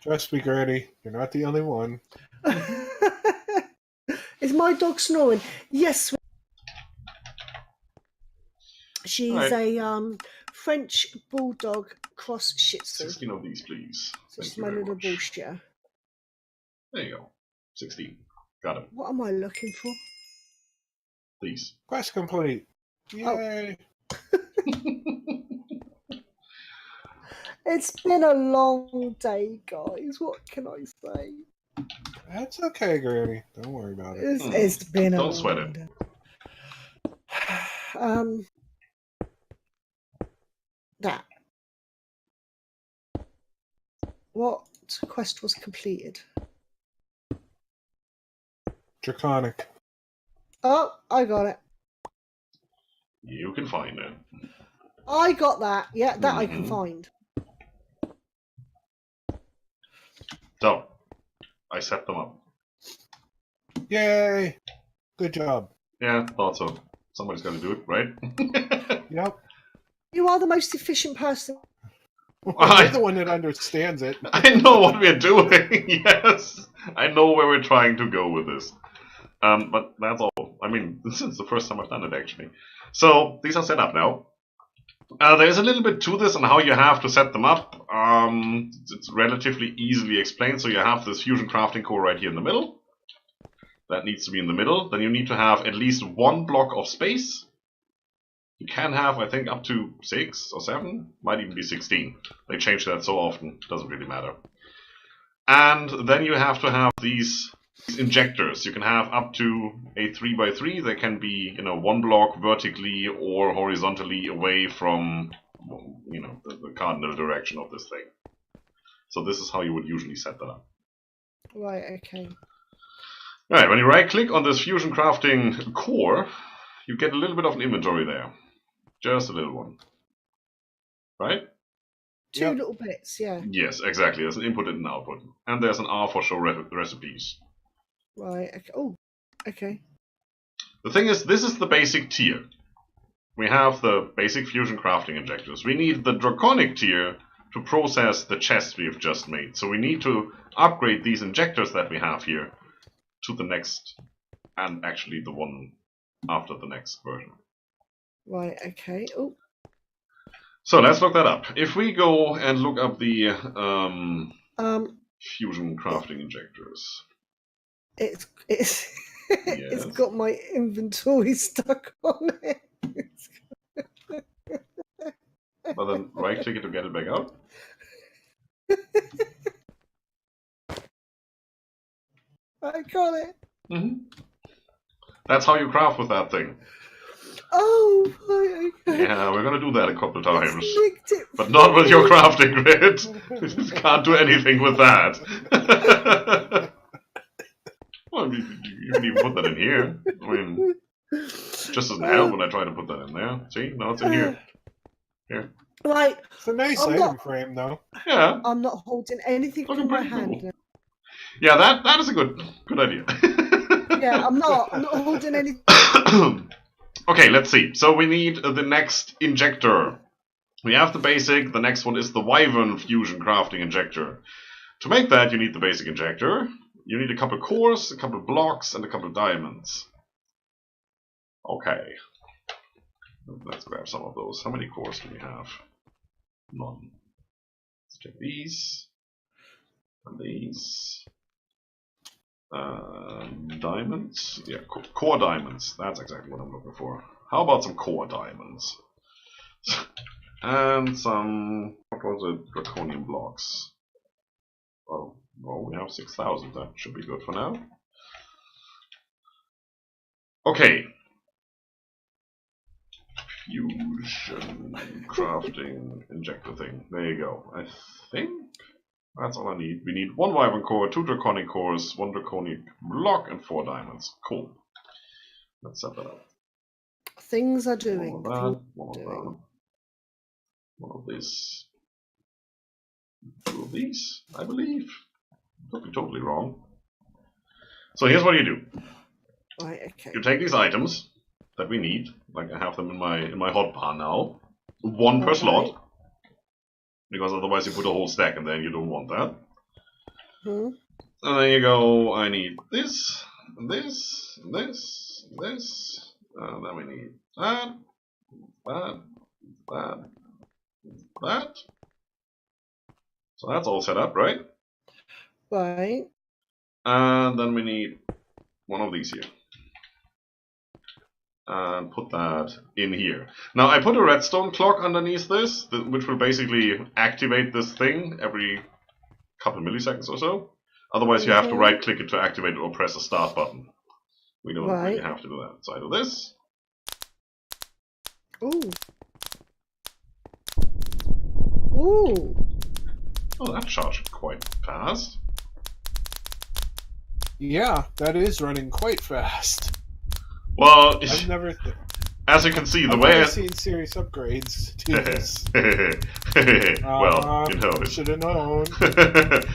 S3: Trust me, Granny, you're not the only one.
S2: Is my dog snoring? Yes. She's a French bulldog cross Shih Tzu.
S1: 16 of these, please.
S2: So she's my little bullshitter.
S1: There you go. 16. Got it.
S2: What am I looking for?
S1: These.
S3: Quest complete. Yay!
S2: It's been a long day, guys. What can I say?
S3: That's okay, Granny. Don't worry about it.
S2: It's been a long
S1: Don't sweat it.
S2: day. That. What quest was completed?
S3: Draconic.
S2: Oh, I got it.
S1: You can find it.
S2: I got that. Yeah, that I can find.
S1: So, I set them up.
S3: Yay! Good job.
S1: Yeah, thought so. Somebody's got to do it, right?
S3: Yep.
S2: You are the most efficient person.
S3: You're the one that understands it.
S1: I know what we're doing. Yes, I know where we're trying to go with this. But that's all. I mean, this is the first time I've done it, actually. So, these are set up now. There's a little bit to this on how you have to set them up. It's relatively easily explained. So you have this fusion crafting core right here in the middle. That needs to be in the middle. Then you need to have at least one block of space. You can have, I think, up to 6 or 7. Might even be 16. They change that so often. Doesn't really matter. And then you have to have these injectors. You can have up to a 3x3. They can be, one block vertically or horizontally away from, the cardinal direction of this thing. So this is how you would usually set that up.
S2: Right, okay.
S1: Alright, when you right-click on this fusion crafting core, you get a little bit of an inventory there. Just a little one. Right?
S2: Two little bits, yeah.
S1: Yes, exactly. There's an input and an output. And there's an R for show recipes.
S2: Right, okay. Oh, okay.
S1: The thing is, this is the basic tier. We have the basic fusion crafting injectors. We need the draconic tier to process the chest we have just made. So we need to upgrade these injectors that we have here to the next, and actually the one after the next version.
S2: Right, okay. Oh.
S1: So let's look that up. If we go and look up the fusion crafting injectors.
S2: It's
S1: Yes.
S2: it's got my inventory stuck on it.
S1: But then right click it to get it back out.
S2: I got it.
S1: Mm-hmm. That's how you craft with that thing.
S2: Oh, right, okay.
S1: Yeah, we're gonna do that a couple of times. But
S2: But
S1: not with your crafting grid. You can't do anything with that. Well, you can even put that in here. I mean, it just doesn't help when I try to put that in there. See, now it's in here. Here.
S2: Right.
S3: It's a nice item frame, though.
S1: Yeah.
S2: I'm not holding anything
S1: Looking
S2: in my
S1: pretty
S2: hand.
S1: cool. Yeah, that is a good idea.
S2: Yeah, I'm not holding anything.
S1: Okay, let's see. So we need the next injector. We have the basic, the next one is the Wyvern Fusion Crafting Injector. To make that, you need the basic injector. You need a couple cores, a couple blocks, and a couple diamonds. Okay. Let's grab some of those. How many cores do we have? None. Let's take these. And these. Diamonds? Yeah, core diamonds. That's exactly what I'm looking for. How about some core diamonds? And some, what was it, draconium blocks. Oh, well, we have 6,000. That should be good for now. Okay. Fusion crafting injector thing. There you go. I think that's all I need. We need 1 Wyvern core, 2 draconic cores, 1 draconic block, and 4 diamonds. Cool. Let's set that up.
S2: Things are doing.
S1: One of that, one of that. One of this. 2 of these, I believe. Could be totally wrong. So here's what you do.
S2: Right, okay.
S1: You take these items that we need, like I have them in my hotbar now. 1 per slot. Because otherwise you put a whole stack in there and you don't want that. And then you go, I need this, this, this, this, and then we need that, that, that, that. So that's all set up, right?
S2: Right.
S1: And then we need one of these here. And put that in here. Now I put a redstone clock underneath this, which will basically activate this thing every couple milliseconds or so. Otherwise you have to right click it to activate it or press the start button. We don't really have to do that. So I do this.
S2: Ooh. Ooh.
S1: Oh, that charged quite fast.
S3: Yeah, that is running quite fast.
S1: Well,
S3: I've never.
S1: As you can see, the
S3: I've
S1: way
S3: never seen serious upgrades to this.
S1: Well, you know.
S3: Should have known.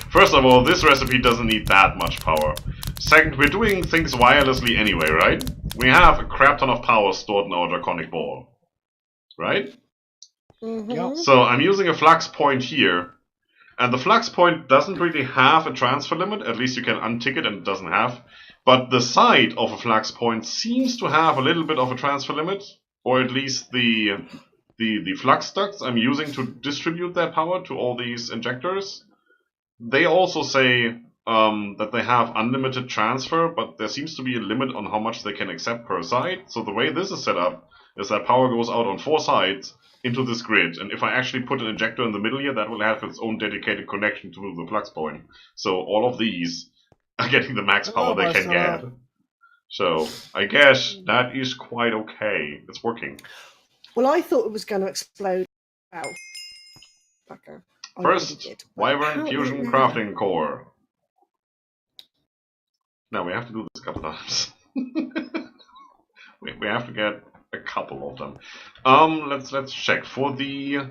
S1: First of all, this recipe doesn't need that much power. Second, we're doing things wirelessly anyway, right? We have a crap ton of power stored in our draconic ball, right?
S3: Yep.
S1: So I'm using a flux point here, and the flux point doesn't really have a transfer limit. At least you can untick it, and it doesn't have. But the side of a flux point seems to have a little bit of a transfer limit, or at least the flux ducts I'm using to distribute that power to all these injectors. They also say that they have unlimited transfer, but there seems to be a limit on how much they can accept per side. So the way this is set up is that power goes out on 4 sides into this grid, and if I actually put an injector in the middle here, that will have its own dedicated connection to the flux point. So all of these are getting the max power they can get. So I guess that is quite okay. It's working.
S2: Well, I thought it was going to explode. Ow. Okay.
S1: First, Wyvern Fusion Crafting Core. Now we have to do this a couple times. we have to get a couple of them. Let's check for the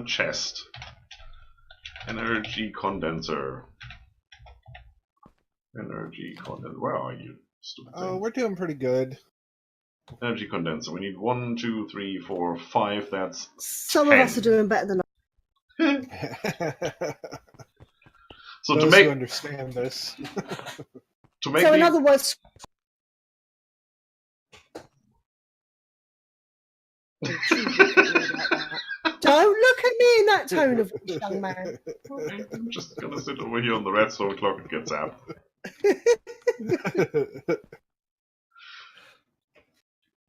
S1: chest. Energy condenser. Energy condenser. Where are you? Stupid thing.
S3: We're doing pretty good.
S1: Energy condenser. We need 1, 2, 3, 4, 5. That's
S2: some
S1: 10.
S2: of us are doing better than
S1: So
S3: Those
S1: to make
S3: who understand this.
S1: to make
S2: So, in
S1: the,
S2: other words, don't look at me in that tone of voice, young man.
S1: I'm just gonna sit over here on the redstone clock and get zapped.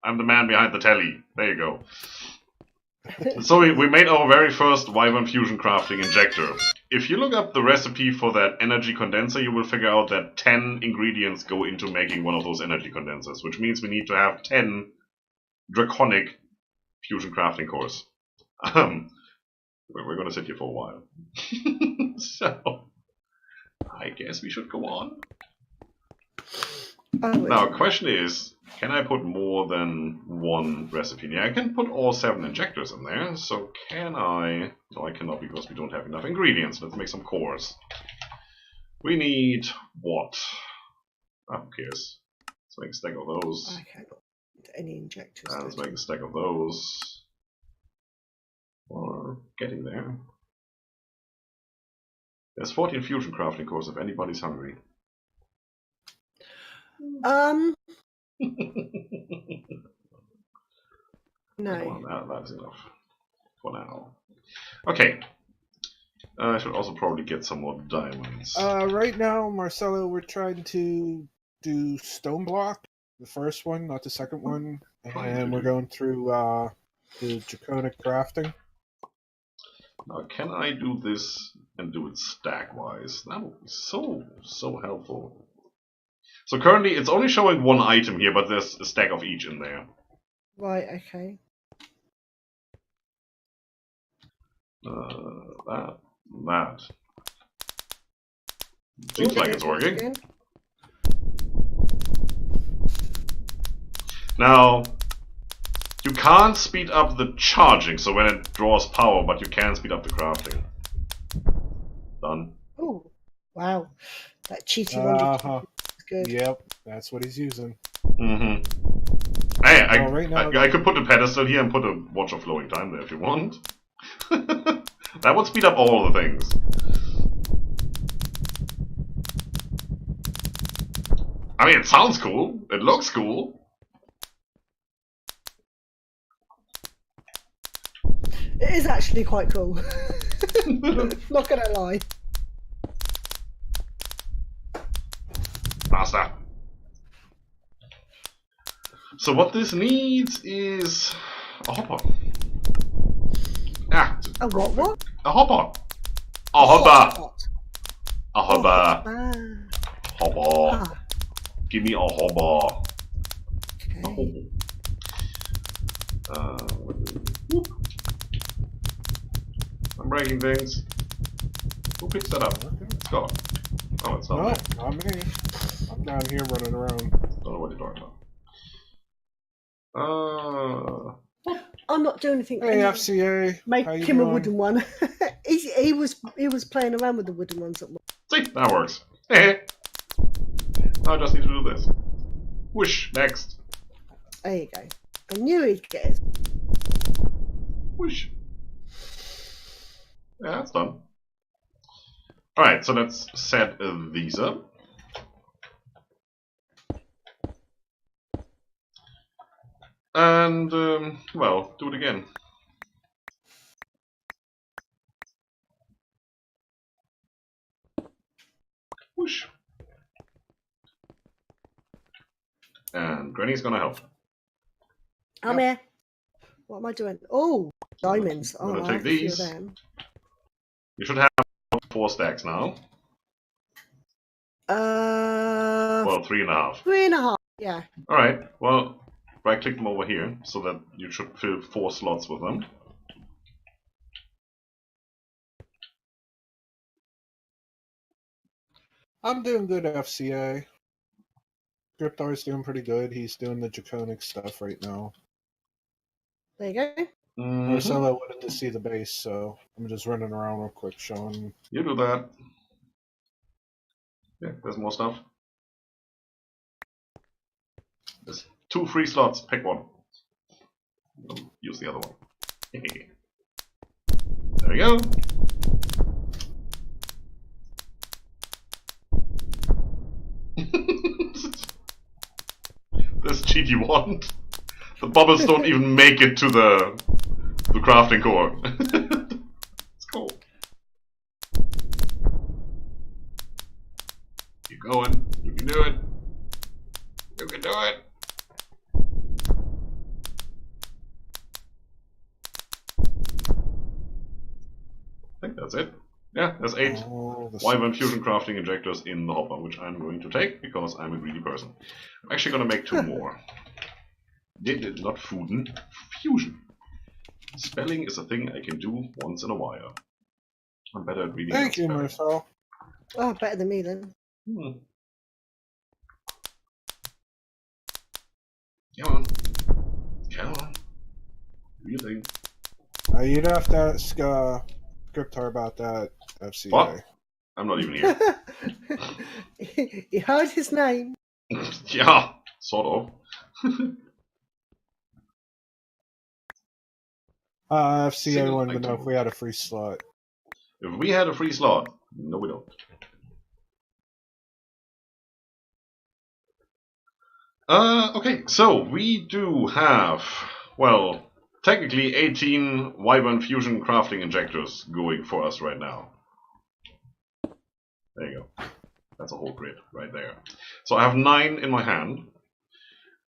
S1: I'm the man behind the telly. There you go. So we made our very first Wyvern Fusion Crafting Injector. If you look up the recipe for that energy condenser, you will figure out that 10 ingredients go into making one of those energy condensers, which means we need to have 10 DRACONIC Fusion Crafting cores. We're gonna sit here for a while. So, I guess we should go on. Now, question is, can I put more than one recipe in here? I can put all 7 injectors in there, so can I? No, I cannot because we don't have enough ingredients. Let's make some cores. We need what? Oh, who cares? Let's make a stack of those.
S2: I can't put any injectors.
S1: Let's make a stack of those. We're getting there. There's 14 fusion crafting cores if anybody's hungry.
S2: No.
S1: Well, that's enough for now. Okay. I should also probably get some more diamonds.
S3: Right now, Marcelo, we're trying to do Stoneblock, the first one, not the second one, and we're going through the Draconic crafting.
S1: Now, can I do this and do it stack-wise? That would be so helpful. So currently, it's only showing one item here, but there's a stack of each in there.
S2: Right, okay.
S1: That. Seems like it's working.
S2: Again.
S1: Now, you can't speed up the charging, so when it draws power, but you can speed up the crafting. Done.
S2: Oh, wow. That cheaty one is good.
S3: Yep, that's what he's using.
S1: Mm-hmm. Hey,
S3: right now,
S1: I could put a pedestal here and put a watch of flowing time there if you want. That would speed up all the things. I mean, it sounds cool. It looks cool.
S2: It is actually quite cool. Not gonna lie.
S1: Faster. So what this needs is a hopper. Ah,
S2: A what?
S1: a hopper. A hopper. A hopper. Hopper.
S2: Ah.
S1: Give me a hopper.
S2: Okay.
S1: Whoop. I'm breaking things. Who picks that up? Let's go. Oh, it's not
S3: No,
S1: me.
S3: not me. I'm down here running around.
S1: Don't know what you're talking about.
S2: I'm not doing anything.
S3: Hey, FCA.
S2: Make
S3: how you
S2: him a
S3: doing?
S2: wooden one. he was playing around with the wooden ones at once.
S1: See, that works. Hey. Now I just need to do this. Whoosh, next.
S2: There you go. I knew he'd get it.
S1: Whoosh. Yeah, that's done. Alright, so let's set these up. And, well, do it again. Whoosh. And Granny's gonna help.
S2: I'm here. What am I doing? Oh, diamonds.
S1: I'm
S2: Oh,
S1: gonna
S2: I
S1: take
S2: have a few of
S1: these.
S2: them.
S1: You should have 4 stacks now. Well, 3.5.
S2: 3.5. Yeah.
S1: Alright, well, right click them over here so that you should fill 4 slots with them.
S3: I'm doing good, FCA. Scryptar's doing pretty good. He's doing the Draconic stuff right now.
S2: There you go.
S3: Marcelo wanted to see the base, so I'm just running around real quick showing.
S1: You do that. Yeah, there's more stuff. There's 2 free slots. Pick one. Use the other one. There we go. did you want? The bubbles don't even make it to the crafting core. It's cool. Keep going. You can do it. You can do it. I think that's it. Yeah, there's 8 Wyvern fusion crafting injectors in the hopper, which I'm going to take because I'm a greedy person. I'm actually going to make 2 more. Not fuden, fusion. Spelling is a thing I can do once in a while. I'm better at reading.
S3: Thank you, Marcel.
S2: Oh, better than me then.
S1: Come on. Come on. Do your thing.
S3: You'd have to ask Scryptar about that FCA.
S1: What? I'm not even here.
S2: You heard his name.
S1: Yeah, sort of.
S3: FCA wanted to know if we had a free slot.
S1: If we had a free slot, no we don't. Okay, so we do have, well, technically 18 Wyvern fusion crafting injectors going for us right now. There you go. That's a whole grid right there. So I have 9 in my hand.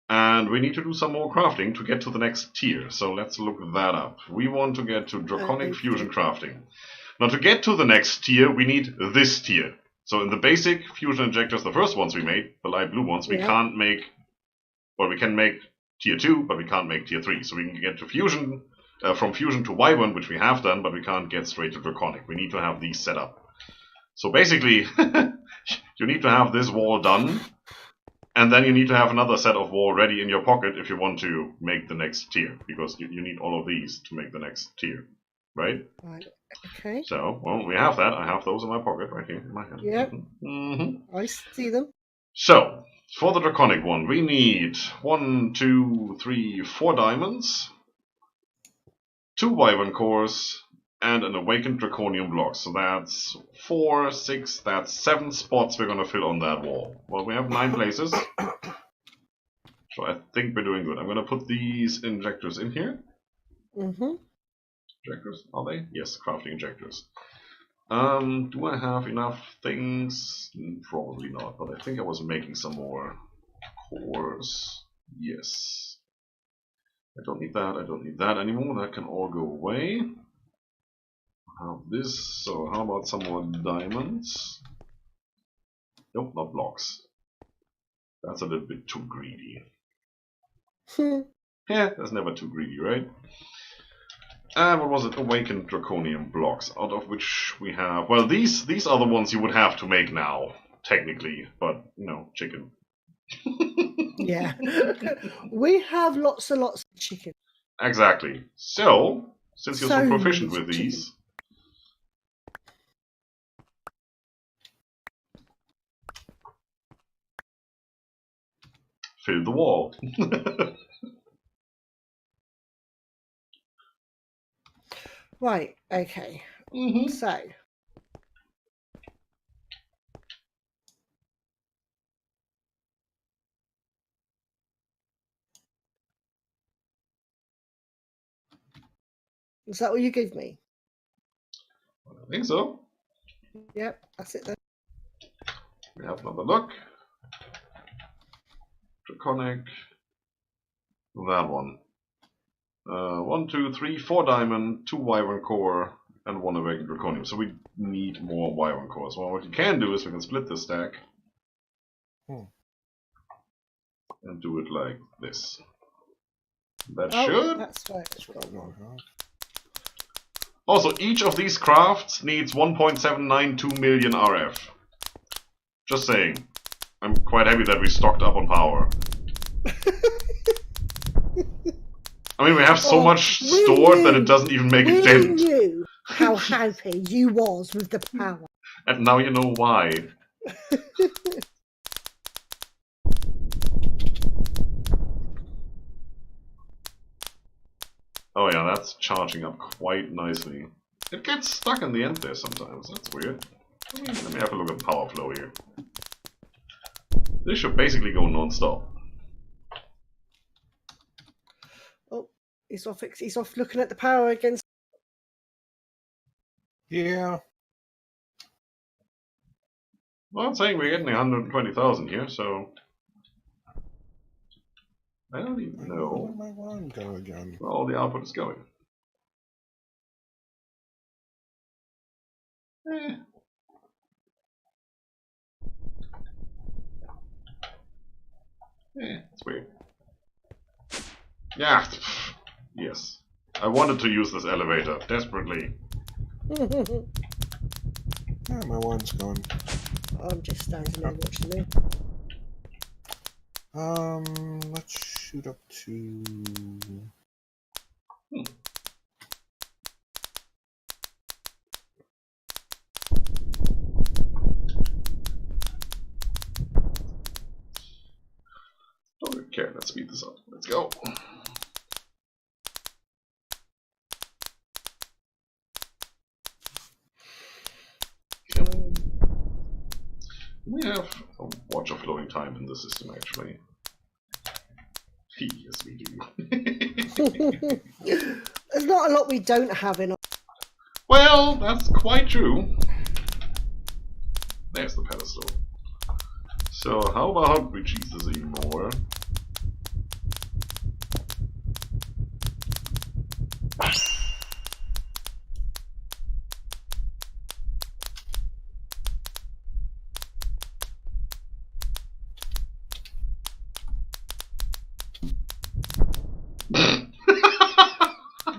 S1: And we need to do some more crafting to get to the next tier. So let's look that up. We want to get to Draconic Fusion Crafting. Now to get to the next tier, we need this tier. So in the basic fusion injectors, the first ones we made, the light blue ones, we can't make... Well, we can make tier 2, but we can't make tier 3. So we can get to fusion, from fusion to Wyvern, which we have done, but we can't get straight to Draconic. We need to have these set up. So basically, you need to have this wall done. And then you need to have another set of wall ready in your pocket if you want to make the next tier. Because you need all of these to make the next tier. Right?
S2: Right. Okay.
S1: So, well, we have that. I have those in my pocket right here in my hand.
S2: Yep. I see them.
S1: So, for the Draconic one, we need 1, 2, 3, 4 diamonds, 2 Wyvern cores, and an Awakened Draconium block. So that's 4, 6, that's 7 spots we're going to fill on that wall. Well, we have 9 places. So I think we're doing good. I'm going to put these injectors in here. Injectors, are they? Yes, crafting injectors. Do I have enough things? Probably not, but I think I was making some more cores. Yes. I don't need that, I don't need that anymore. That can all go away. Have this, so how about some more diamonds? Nope, not blocks. That's a little bit too greedy. Yeah, that's never too greedy, right? And what was it? Awakened Draconium blocks, out of which we have... Well, these are the ones you would have to make now, technically, but, you know, chicken.
S2: Yeah. We have lots and lots of chicken.
S1: Exactly. So, since you're so proficient with these... Fill the wall.
S2: Right, okay. So. Is that what you gave me?
S1: I think so.
S2: Yep, that's it then.
S1: We have another look. Draconic. That one. 1, 2, 3, 4 diamond, 2 Wyvern core, and 1 Awakened Draconium. So we need more Wyvern cores. Well, what you can do is we can split this stack. And do it like this. That should.
S2: That's right.
S1: Also, each of these crafts needs 1.792 million RF. Just saying. I'm quite happy that we stocked up on power. I mean, we have so much stored that it doesn't even make a dent.
S2: We knew how happy you was with the power.
S1: And now you know why. Oh yeah, that's charging up quite nicely. It gets stuck in the end there sometimes, that's weird. Let me have a look at power flow here. This should basically go non-stop.
S2: He's off. He's off looking at the power against.
S3: Yeah.
S1: Well, I'm saying we're getting 120,000 here, so I don't even know
S3: Where my one go again?
S1: where all the output is going. It's weird. Yeah. Yes. I wanted to use this elevator desperately.
S3: Yeah, my one's gone.
S2: I'm just standing there watching you.
S3: Let's shoot up to.
S1: Don't even care. Let's speed this up. Let's go. We have a watch of loading time in the system, actually. Yes, we do.
S2: There's not a lot we don't have in.
S1: Well, that's quite true. There's the pedestal. So how about we cheese this even more?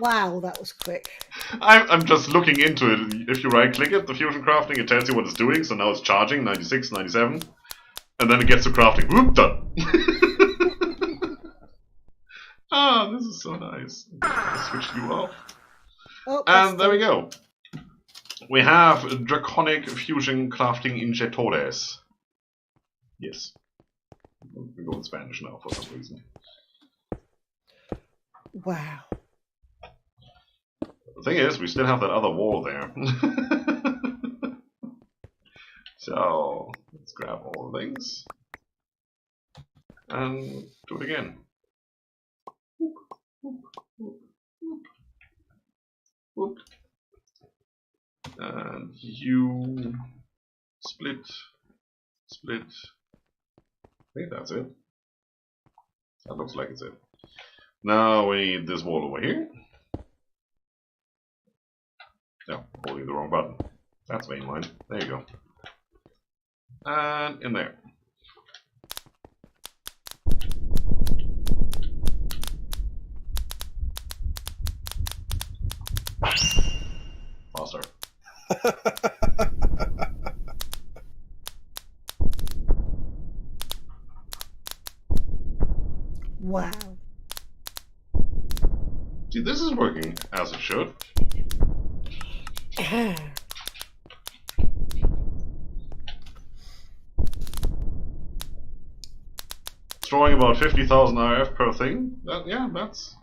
S2: Wow, that was quick.
S1: I'm just looking into it. If you right click it, the fusion crafting, it tells you what it's doing. So now it's charging 96, 97. And then it gets to crafting. Whoop, done. Ah, this is so nice. I'll switch you off.
S2: Oh,
S1: And there we go. We have Draconic Fusion Crafting Injectores. Yes. We go in Spanish now for some reason.
S2: Wow.
S1: The thing is, we still have that other wall there. So, let's grab all the things. And do it again. Whoop, whoop, whoop, whoop, whoop. And you split, split. I think that's it. That looks like it's it. Now we need this wall over here. No, holding the wrong button. That's mainline. There you go. And in there. Faster.
S2: Wow.
S1: See, this is working as it should. Throwing about 50,000 RF per thing. Yeah, that's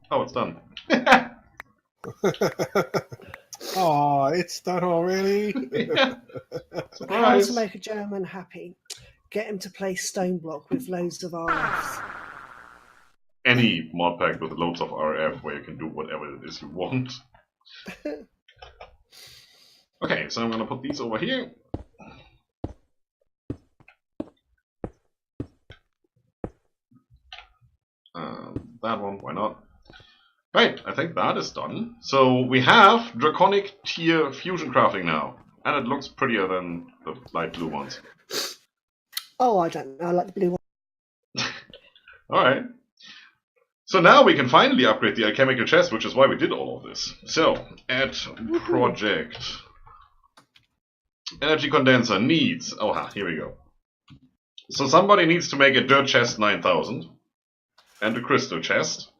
S1: how it's done.
S3: Oh, it's done already.
S1: Yeah.
S2: How
S1: Surprise.
S2: to make a German happy? Get him to play Stoneblock with loads of RFs.
S1: Any mod pack with loads of RF where you can do whatever it is you want. Okay, so I'm gonna put these over here. That one, why not? Right, I think that is done. So we have Draconic tier fusion crafting now. And it looks prettier than the light blue ones.
S2: Oh, I don't know. I like the blue one.
S1: Alright. So now we can finally upgrade the alchemical chest, which is why we did all of this. So, add project. Energy condenser needs... Oh, here we go. So somebody needs to make a dirt chest 9000. And a crystal chest.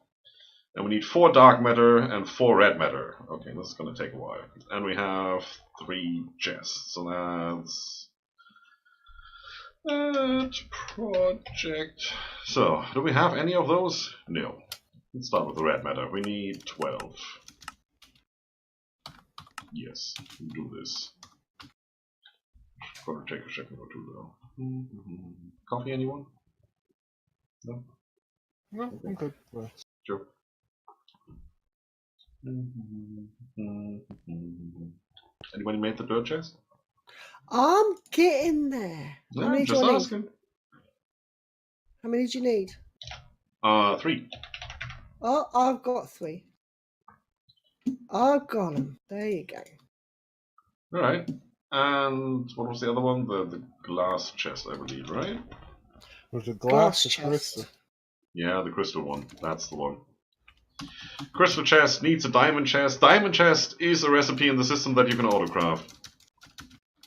S1: And we need 4 dark matter and 4 red matter. Okay, this is going to take a while. And we have 3 chests. So that's... Add project. So, do we have any of those? No. Let's start with the red matter. We need 12. Yes, we'll do this. Gonna take a second or two though. Coffee, anyone? No?
S3: No, I'm good.
S1: Sure. Anybody made the dirt chest?
S2: I'm getting there.
S1: No,
S2: How many
S1: just
S2: do I
S1: asking.
S2: need? How many do you need?
S1: 3.
S2: Oh, I've got 3. I've got them. There you go.
S1: Alright. And what was the other one? The glass chest, I believe, right?
S3: Was it glass or
S2: chest.
S3: crystal?
S1: Yeah, the crystal one. That's the one. Crystal chest needs a diamond chest. Diamond chest is a recipe in the system that you can autocraft.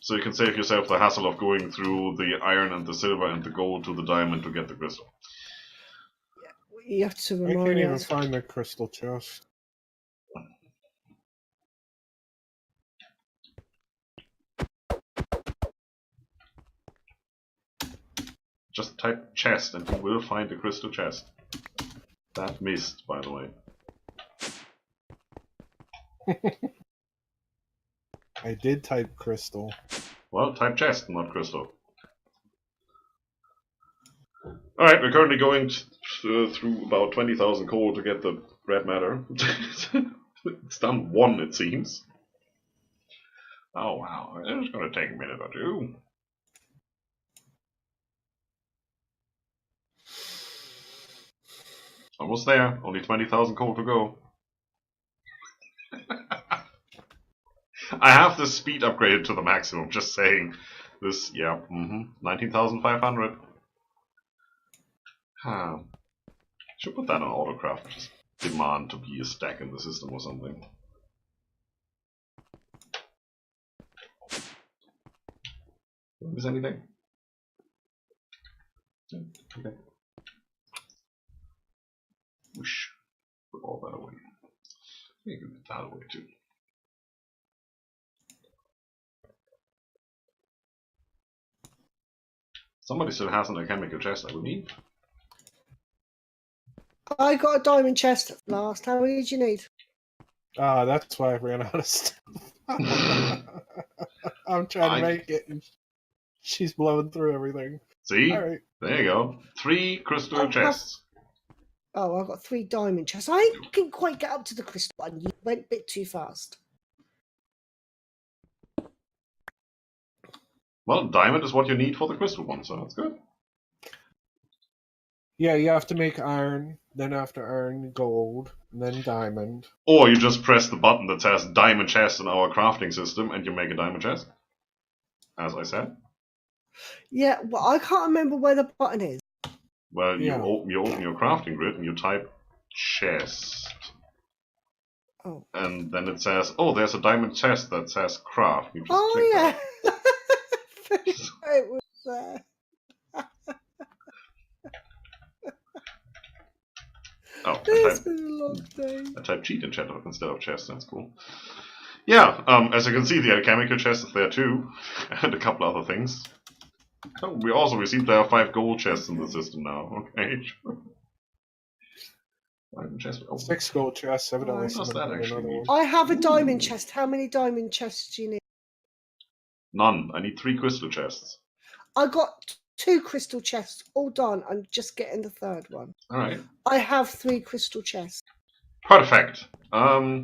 S1: So you can save yourself the hassle of going through the iron and the silver and the gold to the diamond to get the crystal.
S2: You have to
S3: I
S2: remind
S3: can't
S2: me.
S3: even find the crystal chest.
S1: Just type chest and you will find the crystal chest. That missed, by the way.
S3: I did type crystal.
S1: Well, type chest, not crystal. Alright, we're currently going through about 20,000 coal to get the red matter. It's done 1, it seems. Oh wow, it's gonna take a minute or 2. Almost there, only 20,000 coal to go. I have the speed upgraded to the maximum, just saying. This, yeah, 19,500. Huh. Should put that on autocraft, just demand to be a stack in the system or something. Did I miss anything? Okay. Whoosh. Put all that away. You can put that away too. Somebody still hasn't a chemical chest, I believe.
S2: I got a diamond chest at last. How many did you need?
S3: That's why I ran out of stuff. I'm trying to make it, and she's blowing through everything.
S1: See?
S3: All right.
S1: There you go. 3 crystal chests.
S2: Oh, I've got 3 diamond chests. I didn't quite get up to the crystal one. You went a bit too fast.
S1: Well, diamond is what you need for the crystal one, so that's good.
S3: Yeah, you have to make iron, then after iron, gold, and then diamond.
S1: Or you just press the button that says diamond chest in our crafting system and you make a diamond chest. As I said.
S2: Yeah, well, I can't remember where the button is.
S1: Well,
S3: Yeah.
S1: you open your crafting grid and you type chest.
S2: Oh.
S1: And then it says, oh, there's a diamond chest that says craft. You just
S2: Oh,
S1: click
S2: yeah.
S1: that.
S2: It was there.
S1: Oh,
S2: It's been a long day.
S1: I typed cheat in chat instead of chest, that's cool. Yeah, as you can see, the alchemical chest is there too, and a couple other things. Oh, we seem to have 5 gold chests in the system now. Okay, sure. Diamond chest. Oh,
S3: 6 gold chests, evidently.
S1: What does that actually mean?
S2: I have a diamond chest. How many diamond chests do you need?
S1: None. I need 3 crystal chests.
S2: I got 2 crystal chests, all done. I'm just getting the 3rd one.
S1: Alright.
S2: I have 3 crystal chests.
S1: Perfect.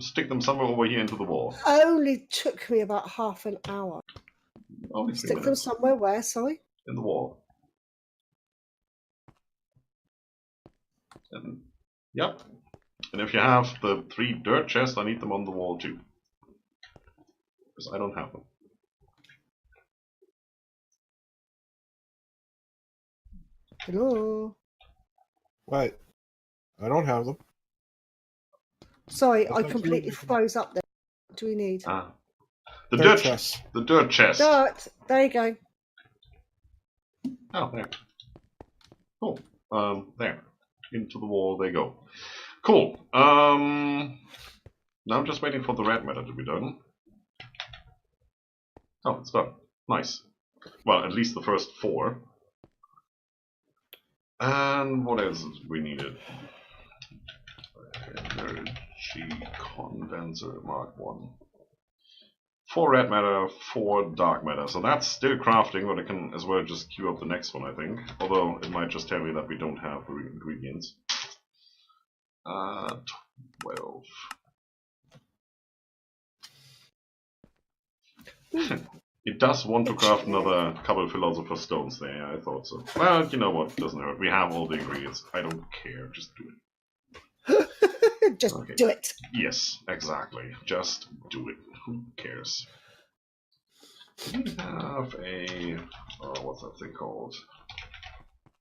S1: Stick them somewhere over here into the wall.
S2: Only took me about half an hour.
S1: Only 3
S2: Stick them
S1: minutes.
S2: somewhere where, sorry?
S1: In the wall. And, yep. And if you have the 3 dirt chests, I need them on the wall too. Because I don't have them.
S2: Hello?
S3: What? I don't have them.
S2: Sorry,
S3: That's
S2: I
S3: not
S2: completely
S3: true.
S2: froze up there. What do we need?
S1: The
S3: Dirt
S1: dirt
S3: chest.
S1: The dirt chest.
S2: Dirt. There you go.
S1: Oh, there. Cool. There. Into the wall they go. Cool. Now I'm just waiting for the red matter to be done. Oh, it's done. Nice. Well, at least the first 4. And what else we needed? Energy condenser Mark 1. 4 red matter, 4 dark matter. So that's still crafting, but I can as well just queue up the next one, I think. Although it might just tell me that we don't have the ingredients. 12. It does want to craft another couple of philosopher's stones there, yeah, I thought so. Well, you know what, doesn't hurt. We have all the ingredients. I don't care, just do it.
S2: Just do it.
S1: Yes, exactly. Just do it. Who cares? We have a... what's that thing called?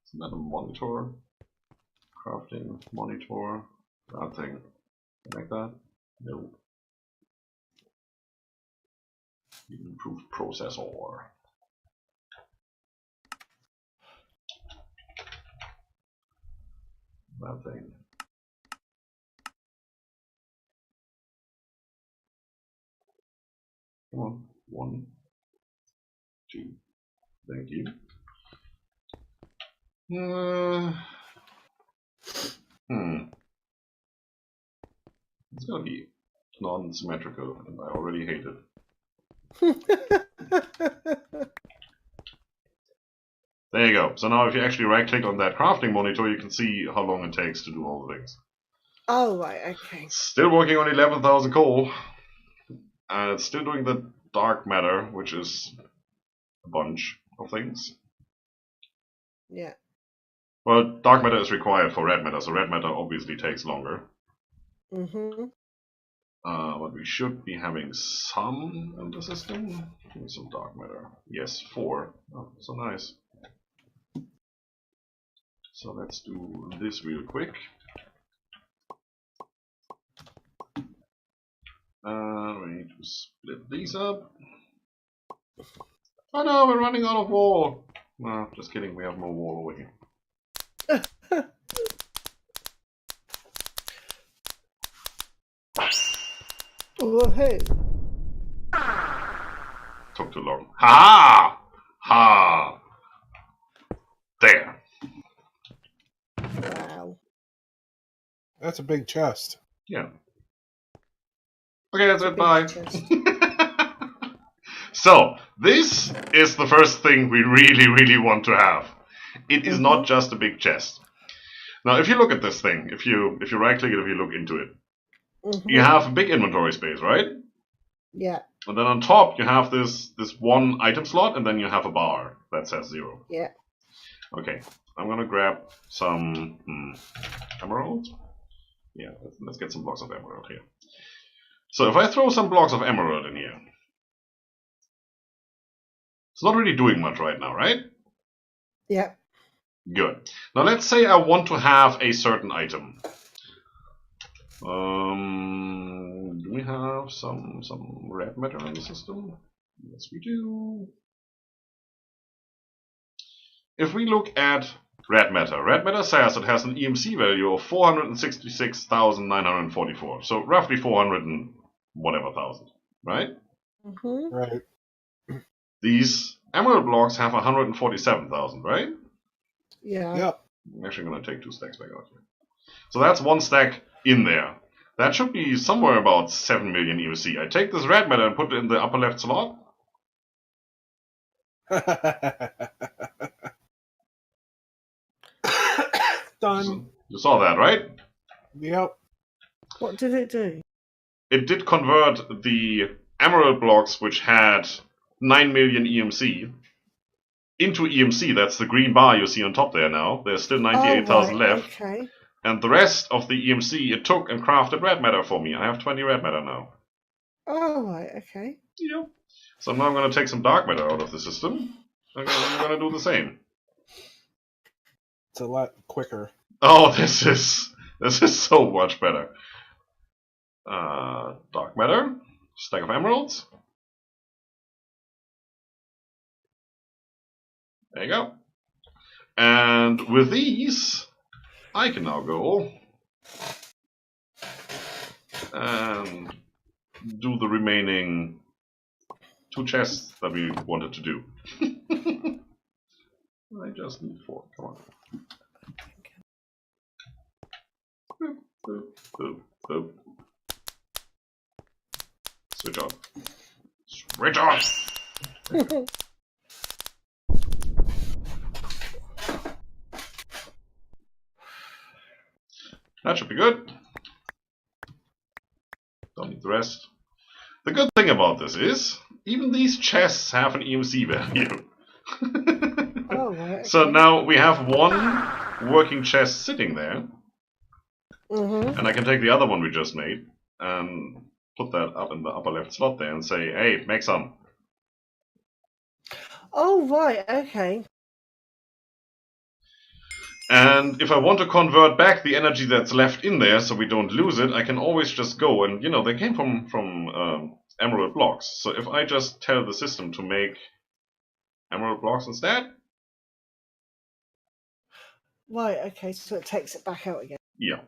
S1: Isn't that a monitor? Crafting monitor? That thing. Like that? No. Improved processor. That thing. Come on. 1, 2. Thank you. It's gonna be non-symmetrical, and I already hate it. There you go. So now if you actually right-click on that crafting monitor, you can see how long it takes to do all the things.
S2: Oh, right, okay.
S1: Still working on 11,000 coal. And it's still doing the dark matter, which is a bunch of things.
S2: Yeah.
S1: Well, dark matter is required for red matter, so red matter obviously takes longer.
S2: Mm-hmm.
S1: But we should be having some in the system. Give me some dark matter. Yes, 4. Oh, so nice. So let's do this real quick. We need to split these up. Oh no, we're running out of wool! No, just kidding, we have more wool over here.
S2: Oh, hey.
S1: Took too long. Ha! Ha! There.
S2: Wow.
S3: That's a big chest.
S1: Yeah. Okay, that's it,
S2: Big
S1: bye.
S2: chest.
S1: So, this is the first thing we really want to have. It is not just a big chest. Now, if you look at this thing, if you right-click it, if you look into it, you have a big inventory space, right?
S2: Yeah.
S1: And then on top, you have this one item slot, and then you have a bar that says 0.
S2: Yeah.
S1: Okay, I'm gonna grab some emerald. Yeah, let's get some blocks of emerald here. So if I throw some blocks of emerald in here, it's not really doing much right now, right?
S2: Yeah.
S1: Good. Now let's say I want to have a certain item. Do we have some red matter in the system? Yes, we do. If we look at red matter says it has an EMC value of 466,944. So roughly 400 and whatever thousand, right?
S3: Right.
S1: These emerald blocks have 147,000, right?
S2: Yeah.
S3: Yep.
S1: I'm actually going to take 2 stacks back out here. So that's 1 stack in there. That should be somewhere about 7 million EMC. I take this red matter and put it in the upper left slot.
S3: Done.
S1: You saw that, right?
S3: Yep.
S2: What did it do?
S1: It did convert the emerald blocks, which had 9 million EMC, into EMC. That's the green bar you see on top there now. There's still 98,000 left.
S2: Okay.
S1: And the rest of the EMC it took and crafted red matter for me. I have 20 red matter now.
S2: Oh, right, okay.
S1: Yeah. So now I'm going to take some dark matter out of the system. I'm going to do the same.
S3: It's a lot quicker.
S1: Oh, this is so much better. Dark matter, stack of emeralds. There you go. And with these, I can now go and do the remaining 2 chests that we wanted to do. I just need 4. Come on. Boop, boop, boop, boop. Switch on. Switch on! That should be good. Don't need the rest. The good thing about this is even these chests have an EMC value.
S2: Oh, right. Okay.
S1: So now we have one working chest sitting there, and I can take the other one we just made and put that up in the upper left slot there and say, hey, make some.
S2: Oh, right, okay.
S1: And if I want to convert back the energy that's left in there so we don't lose it, I can always just go and, you know, they came from emerald blocks. So if I just tell the system to make emerald blocks instead.
S2: Right, okay, so it takes it back out again.
S1: Yeah.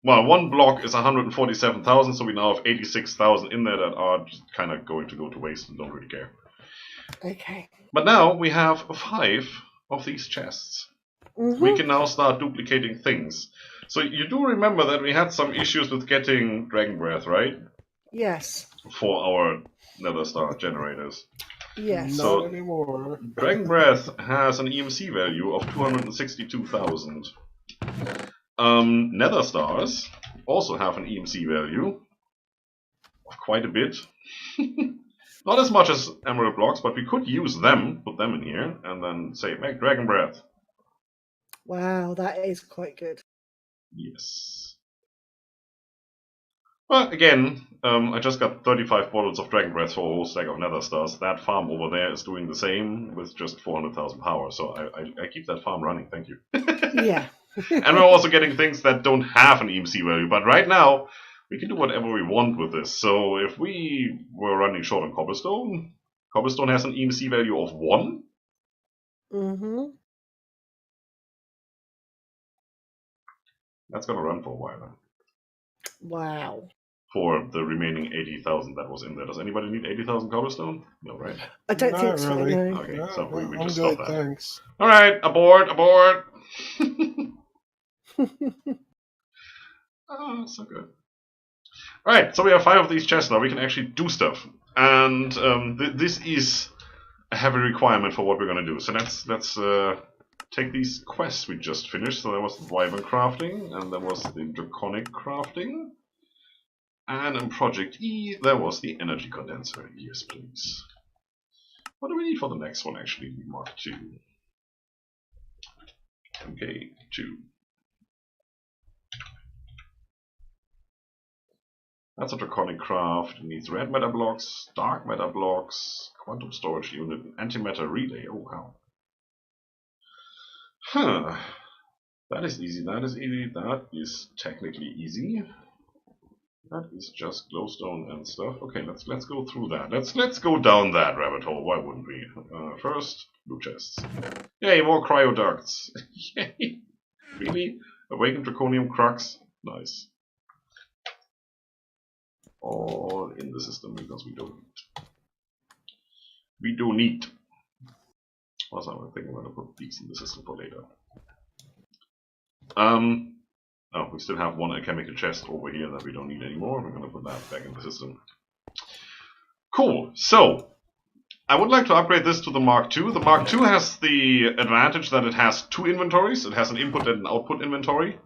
S1: Well, one block is 147,000, so we now have 86,000 in there that are just kind of going to go to waste and don't really care.
S2: Okay.
S1: But now we have 5 of these chests. We can now start duplicating things. So you do remember that we had some issues with getting Dragon Breath, right?
S2: Yes.
S1: For our Nether Star generators.
S2: Yes.
S3: Not anymore.
S1: Dragon Breath has an EMC value of 262,000. Nether Stars also have an EMC value of quite a bit. Not as much as Emerald Blocks, but we could use them, put them in here, and then say, make Dragon Breath.
S2: Wow, that is quite good.
S1: Yes. Well, again, I just got 35 bottles of Dragon Breath for a whole stack of Nether Stars. That farm over there is doing the same with just 400,000 power, so I keep that farm running, thank you.
S2: Yeah.
S1: And we're also getting things that don't have an EMC value, but right now, we can do whatever we want with this. So if we were running short on cobblestone, cobblestone has an EMC value of 1. That's gonna run for a while now.
S2: Wow.
S1: For the remaining 80,000 that was in there. Does anybody need 80,000 cobblestone? No, right?
S2: I don't
S3: Not
S2: think so,
S3: really.
S2: no.
S1: Okay,
S3: No,
S1: so we
S3: I'm
S1: just
S3: good,
S1: stop that.
S3: thanks.
S1: Alright, aboard, aboard! Oh, so good. Alright, so we have 5 of these chests now. We can actually do stuff. And this is a heavy requirement for what we're going to do. So let's take these quests we just finished. So there was the Wyvern crafting, and there was the Draconic crafting. And in Project E, there was the energy condenser. Yes, please. What do we need for the next one, actually? Mark 2. Okay, 2. That's a Draconic craft. It needs red matter blocks, dark matter blocks, quantum storage unit, and antimatter relay. Oh, wow. Huh. That is easy, that is easy, that is technically easy. That is just glowstone and stuff. Okay, let's go through that. Let's go down that rabbit hole. Why wouldn't we? First, blue chests. Yay, more cryoducts. Yay. Really? Awakened draconium crux. Nice. All in the system because we don't need. We do need. Also, I think I'm gonna put these in the system for later. Oh, we still have one alchemical chest over here that we don't need anymore. We're going to put that back in the system. Cool. So, I would like to upgrade this to the Mark II. The Mark II has the advantage that it has 2 inventories. It has an input and an output inventory.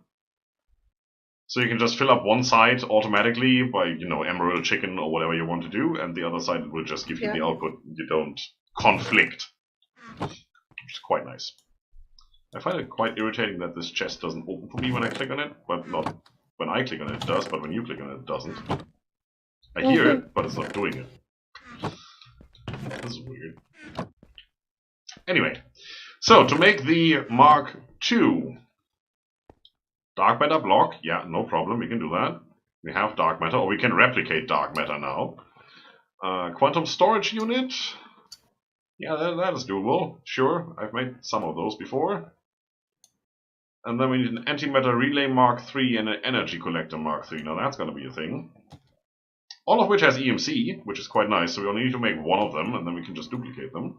S1: So you can just fill up one side automatically by, you know, emerald, chicken, or whatever you want to do, and the other side it will just give you the output. You don't conflict. Which is quite nice. I find it quite irritating that this chest doesn't open for me when I click on it, but not when I click on it, it does, but when you click on it, it doesn't. I hear it, but it's not doing it. This is weird. Anyway, so to make the Mark II dark matter block, yeah, no problem, we can do that. We have dark matter, or we can replicate dark matter now. Quantum storage unit, yeah, that is doable, sure, I've made some of those before. And then we need an antimatter relay Mark III and an energy collector Mark III. Now that's going to be a thing. All of which has EMC, which is quite nice. So we only need to make one of them, and then we can just duplicate them.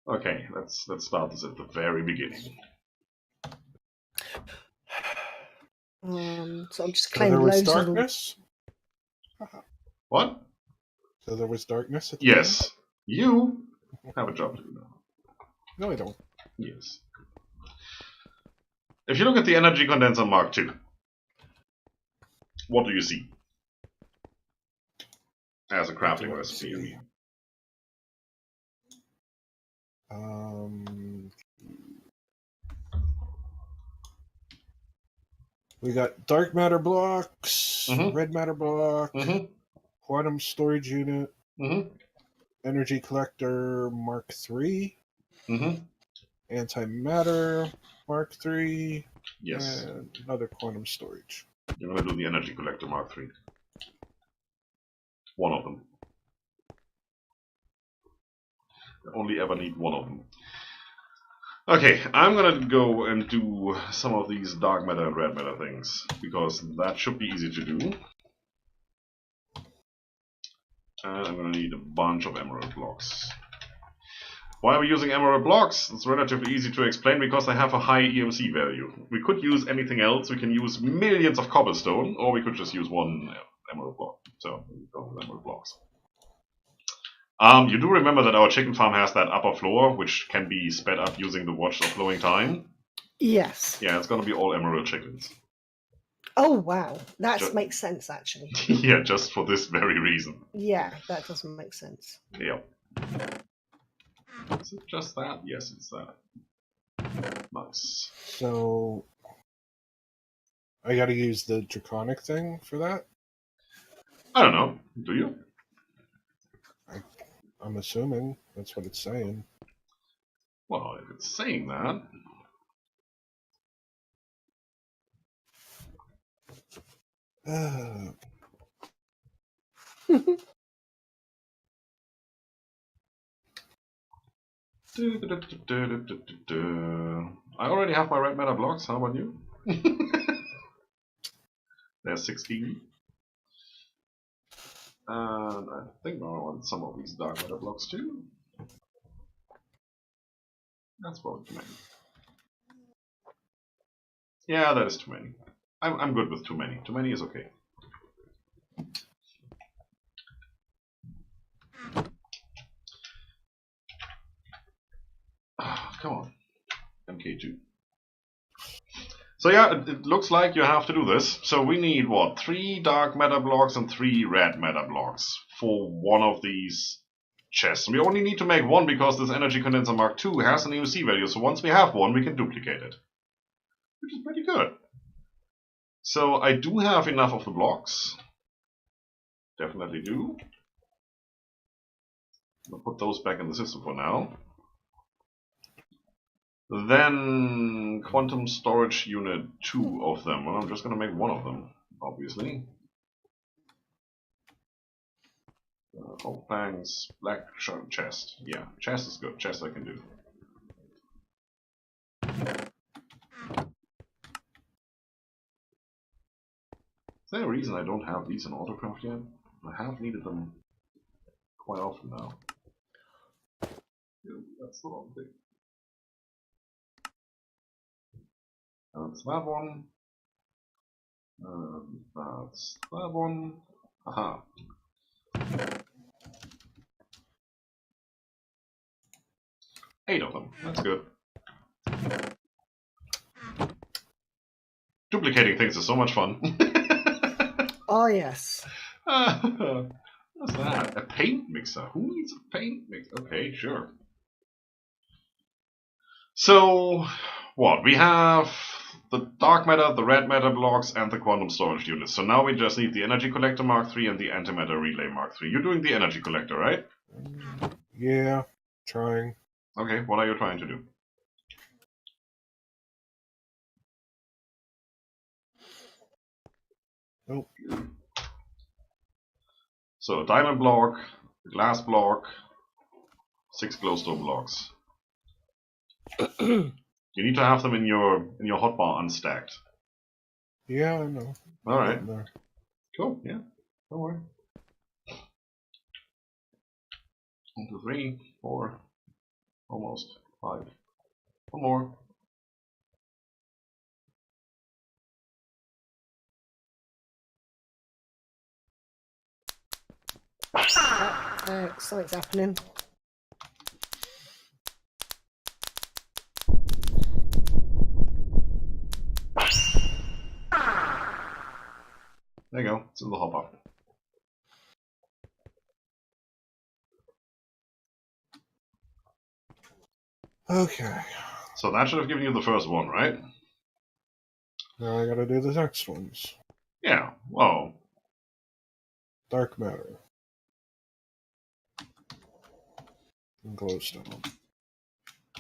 S1: Okay, let's start this at the very beginning.
S2: So I'm just claiming loads of
S3: darkness.
S1: What?
S3: So there was darkness at the
S1: Yes.
S3: end?
S1: You have a job to do now.
S3: No, I don't.
S1: Yes. If you look at the energy condenser Mark II, what do you see? As a crafting recipe, you mean?
S3: We got dark matter blocks, red matter block, quantum storage unit, energy collector Mark III, antimatter Mark III, and another quantum storage.
S1: You're going to do the energy collector Mark III. One of them. You only ever need one of them. Okay, I'm gonna go and do some of these dark matter and red matter things, because that should be easy to do. And I'm gonna need a bunch of emerald blocks. Why are we using emerald blocks? It's relatively easy to explain, because they have a high EMC value. We could use anything else. We can use millions of cobblestone, or we could just use one emerald block. So, we go with emerald blocks. You do remember that our chicken farm has that upper floor, which can be sped up using the watch of flowing time?
S2: Yes.
S1: Yeah, it's gonna be all emerald chickens.
S2: Oh, wow. That makes sense, actually.
S1: Yeah, just for this very reason.
S2: Yeah, that doesn't make sense.
S1: Yeah. Is it just that? Yes, it's that. Nice.
S3: So, I gotta use the draconic thing for that?
S1: I don't know. Do you?
S3: I'm assuming that's what it's saying.
S1: Well, if it's saying that... I already have my red matter blocks. How about you? There's 16. And I think I want some of these dark matter blocks too. That's probably too many. Yeah, that is too many. I'm good with too many. Too many is okay. Come on. MK2. So yeah, it looks like you have to do this. So we need, what, 3 dark matter blocks and 3 red matter blocks for one of these chests. We only need to make one because this energy condenser Mark II has an EMC value, so once we have one, we can duplicate it. Which is pretty good. So I do have enough of the blocks. Definitely do. I'll put those back in the system for now. Then quantum storage unit, 2 of them. Well, I'm just going to make one of them, obviously. Oak planks, black chest. Yeah, chest is good. Chest I can do. Is there a reason I don't have these in autocraft yet? I have needed them quite often now. Yeah, that's the wrong thing. That's that one. That's that one. Aha. Eight of them. That's good. Duplicating things is so much fun.
S2: Oh, yes.
S1: What's that? A paint mixer. Who needs a paint mixer? Okay, sure. So, what? We have the dark matter, the red matter blocks, and the quantum storage units. So now we just need the energy collector Mark III and the antimatter relay Mark III. You're doing the energy collector, right?
S3: Yeah, trying.
S1: Okay, what are you trying to do?
S3: Nope.
S1: So, a diamond block, a glass block, 6 glowstone blocks. You need to have them in your hotbar unstacked.
S3: Yeah, I know.
S1: Alright. Cool, yeah. Don't worry. 1, 2, 3, 4. Almost. 5. One more.
S2: Something's happening.
S1: There you go. It's in the hopper.
S3: Okay.
S1: So that should have given you the first one, right?
S3: Now I gotta do the next ones.
S1: Yeah, well.
S3: Dark matter. And glowstone.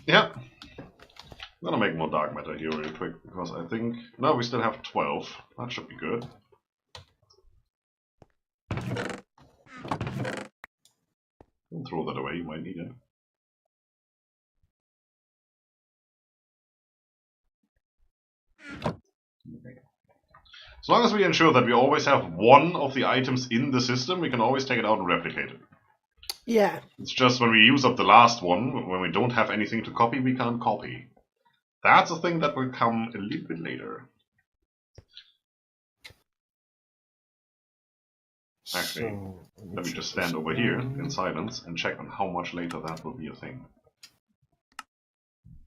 S1: Yeah. I'm gonna make more dark matter here real quick, because I think... No, we still have 12. That should be good. Don't throw that away, you might need it. Okay. As long as we ensure that we always have one of the items in the system, we can always take it out and replicate it.
S2: Yeah.
S1: It's just when we use up the last one, when we don't have anything to copy, we can't copy. That's a thing that will come a little bit later. Actually, let me just stand over here in silence and check on how much later that will be a thing.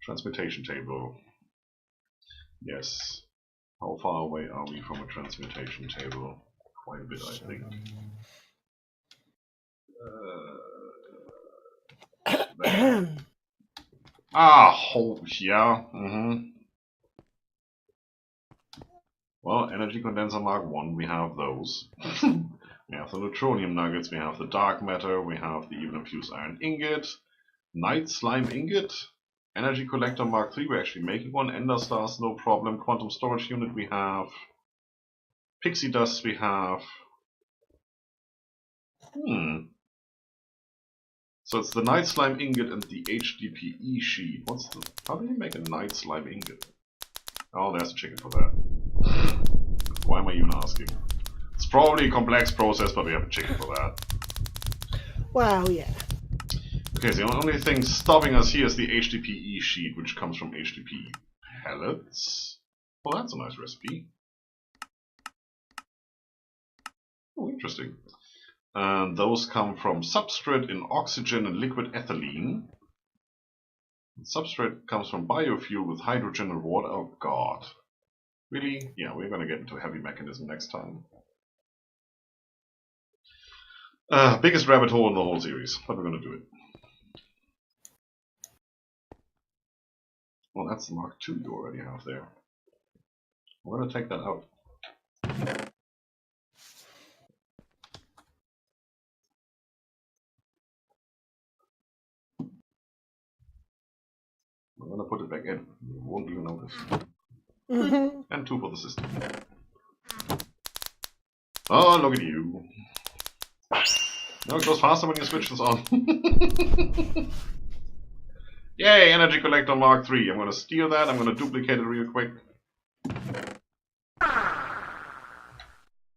S1: Transmutation table. Yes. How far away are we from a transmutation table? Quite a bit, I think. Yeah. Well, energy condenser Mark 1, we have those. We have the neutronium nuggets, we have the dark matter, we have the even fused iron ingot, night slime ingot, energy collector Mark 3, we're actually making one, ender stars, no problem, quantum storage unit we have, pixie dust we have. So it's the night slime ingot and the HDPE sheet. How do you make a night slime ingot? Oh, there's a chicken for that. Why am I even asking? It's probably a complex process, but we have a chicken for that.
S2: Wow, yeah.
S1: Okay, so the only thing stopping us here is the HDPE sheet, which comes from HDPE pellets. Well, that's a nice recipe. Oh, interesting. And those come from substrate in oxygen and liquid ethylene. And substrate comes from biofuel with hydrogen and water. Oh god. Really? Yeah, we're gonna get into a heavy mechanism next time. Biggest rabbit hole in the whole series, but we're gonna do it. Well, that's the Mark II you already have there. We're gonna take that out. I'm gonna put it back in. You won't even notice. And 2 for the system. Oh, look at you. No, it goes faster when you switch this on. Yay, energy collector Mark III. I'm gonna steal that, I'm gonna duplicate it real quick.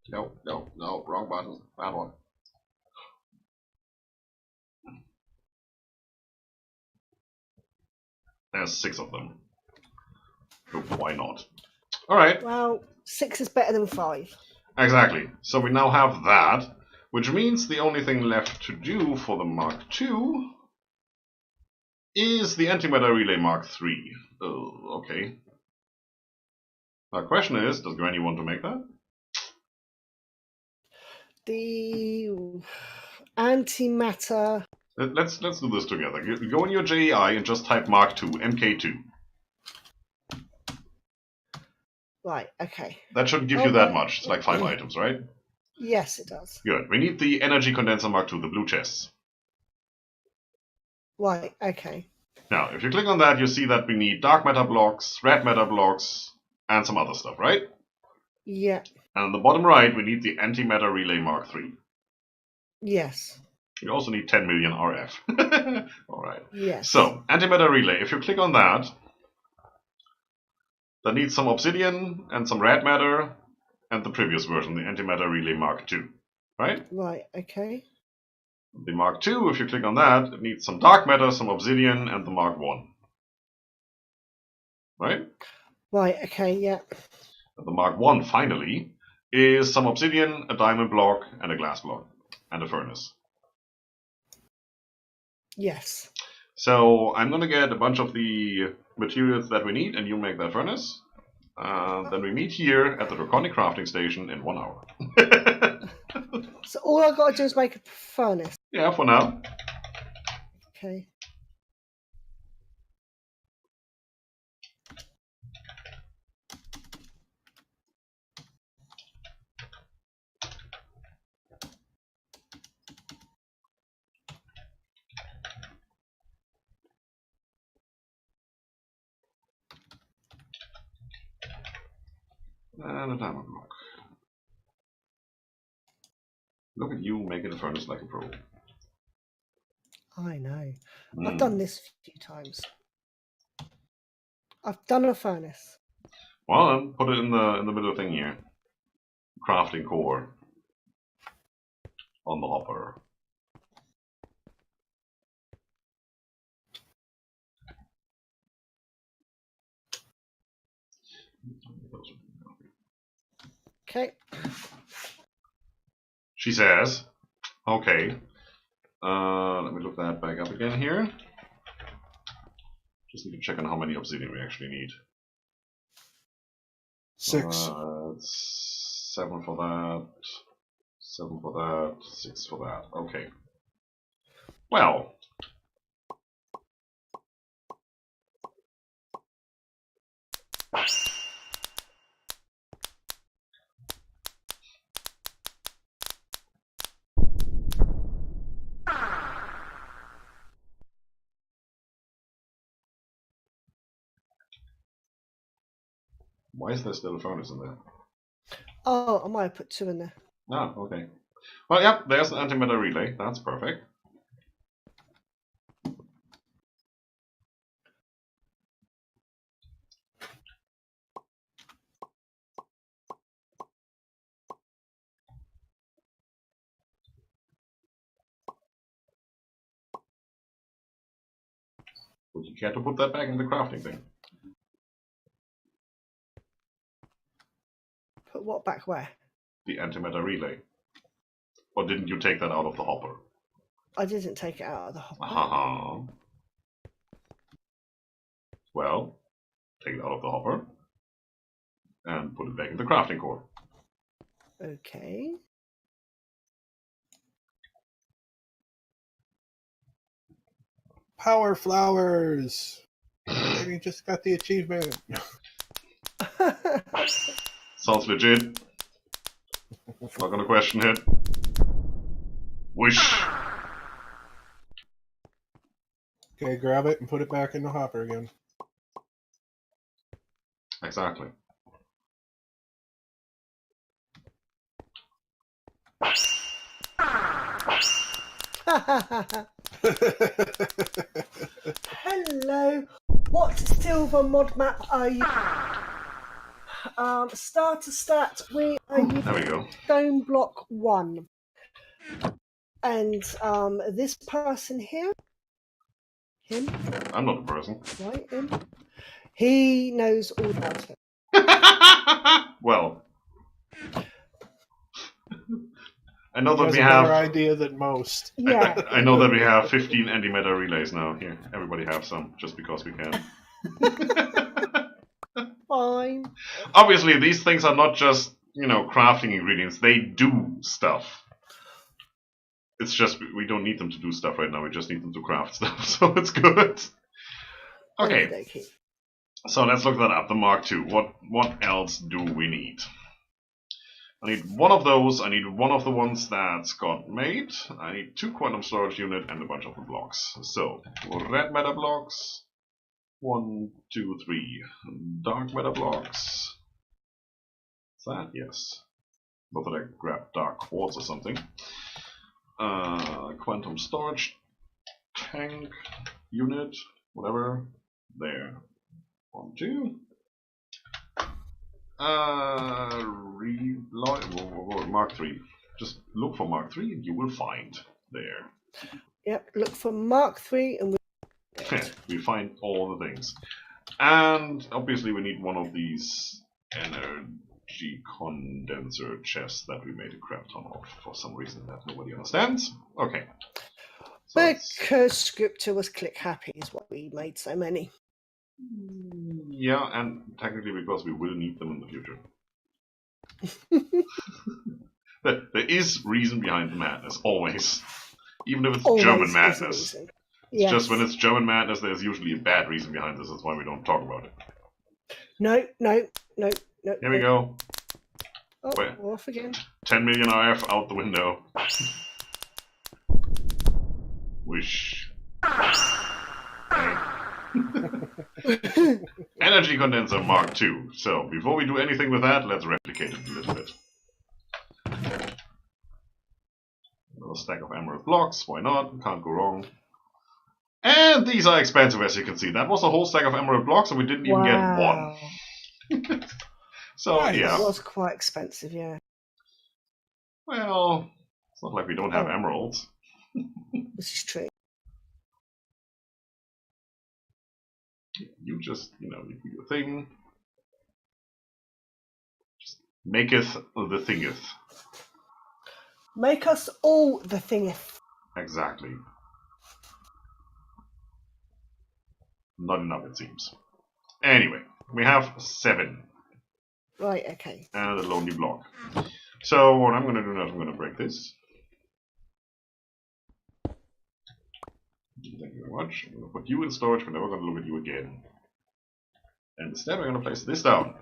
S1: No, wrong button. Bad one. There's 6 of them. So why not? Alright.
S2: Well, 6 is better than 5.
S1: Exactly. So we now have that, which means the only thing left to do for the Mark II is the antimatter relay Mark III. Oh, okay. The question is, does Granny want to make that?
S2: The antimatter.
S1: Let's do this together. Go in your JEI and just type Mark II, MK2.
S2: Right, okay.
S1: That shouldn't give you that much. It's like 5 items, right?
S2: Yes, it does.
S1: Good. We need the energy condenser Mark II, the blue chests.
S2: Right, okay.
S1: Now, if you click on that, you see that we need dark matter blocks, red matter blocks, and some other stuff, right?
S2: Yeah.
S1: And on the bottom right, we need the antimatter relay Mark III.
S2: Yes.
S1: We also need 10 million RF. Alright.
S2: Yes.
S1: So, antimatter relay. If you click on that, that needs some obsidian and some red matter and the previous version, the antimatter relay Mark II. Right?
S2: Right, okay.
S1: The Mark II, if you click on that, it needs some dark matter, some obsidian, and the Mark I. Right?
S2: Right, okay, yeah.
S1: And the Mark I, finally, is some obsidian, a diamond block, and a glass block, and a furnace.
S2: Yes.
S1: So I'm going to get a bunch of the materials that we need, and you make that furnace. Then we meet here at the DRACONIC crafting station in 1 hour.
S2: So all I've got to do is make a furnace.
S1: Yeah, for now.
S2: Okay.
S1: And a diamond block. Look at you making a furnace like a pro.
S2: I know. I've done this a few times. I've done a furnace.
S1: Well, then put it in the middle thing here. Crafting core on the hopper.
S2: Okay.
S1: She says, okay. Let me look that back up again here. Just need to check on how many obsidian we actually need.
S3: 6.
S1: 7 for that. 7 for that. 6 for that. Okay. Well. Why is there still a furnace in there?
S2: Oh, I might have put 2 in there.
S1: Ah, okay. Well, yeah, there's an antimatter relay. That's perfect. Would you care to put that back in the crafting thing?
S2: Put what back where?
S1: The antimatter relay. Or didn't you take that out of the hopper?
S2: I didn't take it out of the hopper.
S1: Haha. Well, take it out of the hopper and put it back in the crafting core.
S2: Okay.
S3: Power flowers! Maybe just got the achievement.
S1: Sounds legit. Not gonna question it. Wish.
S3: Okay, grab it and put it back in the hopper again.
S1: Exactly.
S2: Hello. What silver mod map are you? Starter stat. We are using
S1: There we go.
S2: Stoneblock 1. And this person here, him,
S1: I'm not a person.
S2: right? Him. He knows all about it.
S1: Well, I know
S3: He
S1: that
S3: has
S1: we
S3: a better
S1: have.
S3: idea than most.
S2: Yeah.
S1: I know that we have 15 antimatter relays now. Here, everybody have some, just because we can.
S2: Fine.
S1: Obviously, these things are not just, crafting ingredients. They do stuff. It's just we don't need them to do stuff right now. We just need them to craft stuff, so it's good. Okay,
S2: Okey-dokey.
S1: so let's look that up. The Mark II. What else do we need? I need one of those. I need one of the ones that's got made. I need 2 quantum storage unit and a bunch of the blocks. So red matter blocks. 1, 2, 3. Dark matter blocks. Is that? Yes. Not that I grabbed dark quartz or something. Quantum storage tank unit, whatever. There. 1, 2. Mark III. Just look for Mark III and you will find there.
S2: Yep. Look for Mark III and
S1: We find all the things. And obviously we need one of these energy condenser chests that we made a crap ton of for some reason that nobody understands. Okay. So
S2: because Scryptar was click happy is why we made so many.
S1: yeah, and technically because we will need them in the future. There is reason behind the madness, always. Even if it's
S2: Always
S1: German
S2: is a
S1: madness.
S2: reason.
S1: It's
S2: Yes.
S1: just when it's German madness, there's usually a bad reason behind this. That's why we don't talk about it.
S2: No.
S1: Here we go.
S2: Oh,
S1: Wait.
S2: we're off again.
S1: 10 million RF out the window. Wish. Okay. Energy condenser Mark II. So, before we do anything with that, let's replicate it a little bit. Another stack of emerald blocks, why not? Can't go wrong. And these are expensive, as you can see. That was a whole stack of emerald blocks, and we didn't even get one. So,
S3: Nice.
S1: yeah.
S2: It was quite expensive, yeah.
S1: Well, it's not like we don't have emeralds.
S2: This is true.
S1: You just, you do your thing. Just maketh the thingeth.
S2: Make us all the thingeth.
S1: Exactly. Not enough, it seems. Anyway, we have 7.
S2: Right, okay.
S1: And a lonely block. So, what I'm going to do now is I'm going to break this. Thank you very much. I'm going to put you in storage. We're never going to look at you again. And instead, we're going to place this down.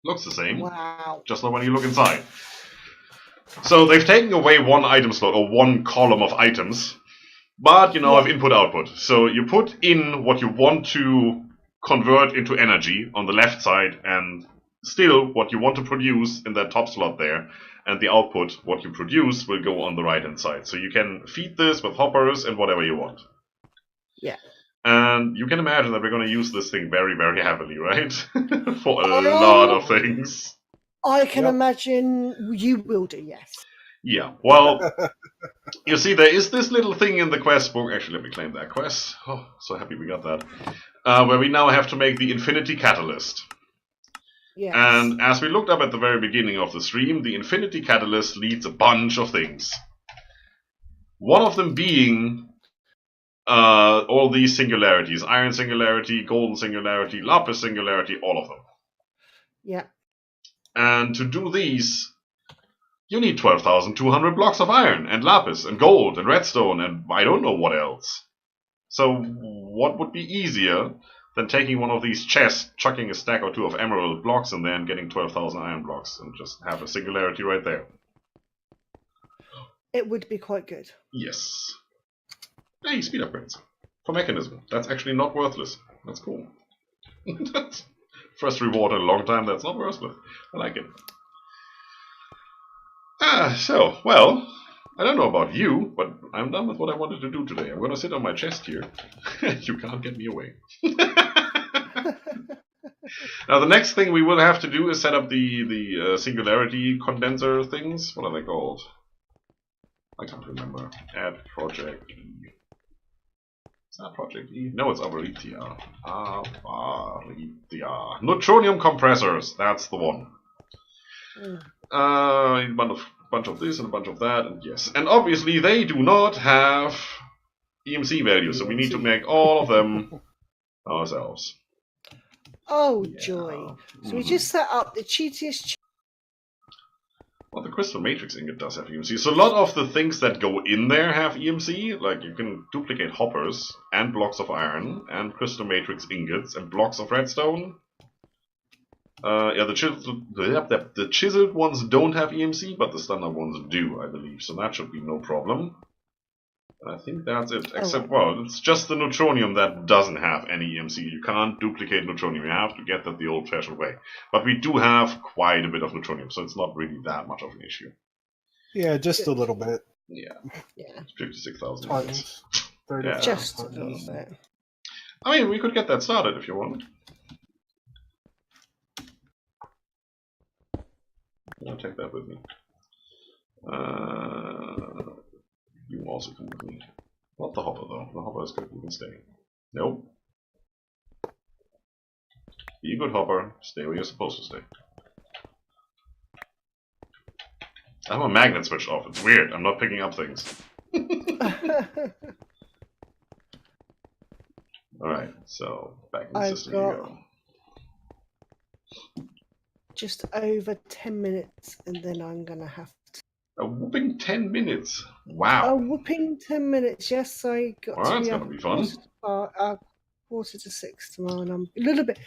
S1: Looks the same.
S2: Wow.
S1: Just not when you look inside. So, they've taken away one item slot, or one column of items. But you now have input-output. So, you put in what you want to convert into energy on the left side, and still what you want to produce in that top slot there. And the output, what you produce, will go on the right-hand side. So you can feed this with hoppers and whatever you want.
S2: Yeah.
S1: And you can imagine that we're going to use this thing very, very heavily, right? For a lot of things.
S2: I can imagine you will do, yes.
S1: Yeah, well, you see, there is this little thing in the quest book. Actually, let me claim that quest. Oh, so happy we got that. Where we now have to make the Infinity Catalyst.
S2: Yes.
S1: And as we looked up at the very beginning of the stream, the Infinity Catalyst leads a bunch of things. One of them being all these singularities. Iron singularity, golden singularity, lapis singularity, all of them.
S2: Yeah.
S1: And to do these, you need 12,200 blocks of iron, and lapis, and gold, and redstone, and I don't know what else. So what would be easier than taking one of these chests, chucking a stack or two of emerald blocks in there, and getting 12,000 iron blocks, and just have a singularity right there?
S2: It would be quite good.
S1: Yes. Hey, speed upgrades. For mechanism. That's actually not worthless. That's cool. First reward in a long time, that's not worthless. I like it. Well, I don't know about you, but I'm done with what I wanted to do today. I'm going to sit on my chest here. You can't get me away. Now, the next thing we will have to do is set up the singularity condenser things. What are they called? I can't remember. Add project E. Is that project E? No, it's Avaritia. Avaritia. Neutronium compressors. That's the one. A bunch of this and a bunch of that, and yes. And obviously they do not have EMC values, so we need to make all of them ourselves.
S2: Oh, joy. So we just set up the cheatiest...
S1: Well, the crystal matrix ingot does have EMC. So a lot of the things that go in there have EMC. Like, you can duplicate hoppers, and blocks of iron, and crystal matrix ingots, and blocks of redstone. Yeah, the chiseled ones don't have EMC, but the standard ones do, I believe. So that should be no problem. I think that's it. Except, well, it's just the neutronium that doesn't have any EMC. You can't duplicate neutronium. You have to get that the old-fashioned way. But we do have quite a bit of neutronium, so it's not really that much of an issue.
S3: Yeah, just a little bit.
S1: Yeah.
S2: Yeah.
S1: 56,000.
S3: Tons.
S1: Yeah.
S2: Just a little bit.
S1: I mean, we could get that started if you want. I'll take that with me. You also come with me. Not the hopper, though. The hopper is good. We can stay. Nope. Be a good hopper. Stay where you're supposed to stay. I have a magnet switched off. It's weird. I'm not picking up things. Alright, so back in the system you go.
S2: Just over 10 minutes, and then I'm going to have to...
S1: A whooping 10 minutes. Wow.
S2: A whooping 10 minutes, yes. I got
S1: well, that's going to be fun.
S2: Quarter to 6 tomorrow, and I'm a little bit...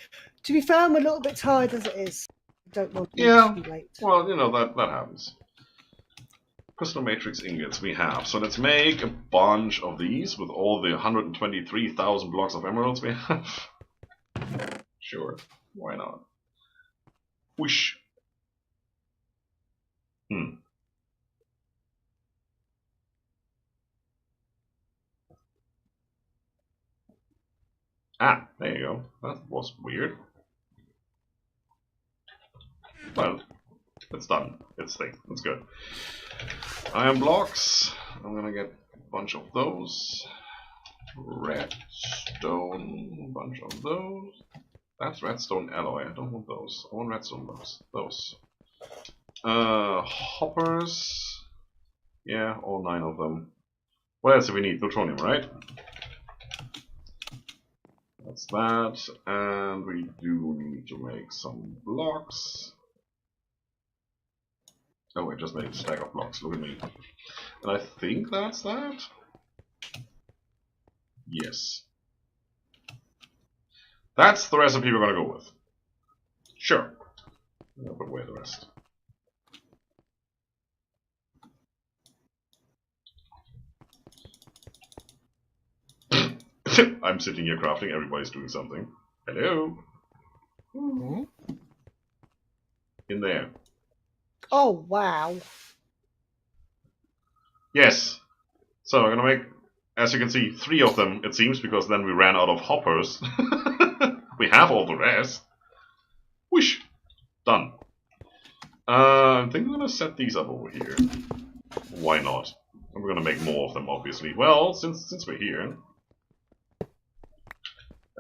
S2: To be fair, I'm a little bit tired as it is. I don't want to be late.
S1: Well, you know, that happens. crystal matrix ingots we have. So let's make a bunch of these with all the 123,000 blocks of emeralds we have. Sure, why not? Whoosh. Ah, there you go. That was weird. Well, it's done. It's thing. It's good. Iron blocks. I'm gonna get a bunch of those. Redstone. A bunch of those. That's redstone alloy. I don't want those. I want redstone blocks. Those. Hoppers. Yeah, all 9 of them. What else do we need? Plutonium, right? That's that. And we do need to make some blocks. Oh, I just made a stack of blocks. Look at me. And I think that's that. Yes. That's the recipe we're gonna go with. Sure. I'll put away the rest. I'm sitting here crafting, everybody's doing something. Hello?
S3: Mm-hmm.
S1: In there.
S2: Oh, wow.
S1: Yes. So I'm gonna make, as you can see, 3 of them, it seems, because then we ran out of hoppers. We have all the rest. Whoosh! Done. I think I'm gonna set these up over here. Why not? And we're gonna make more of them, obviously. Well, since we're here,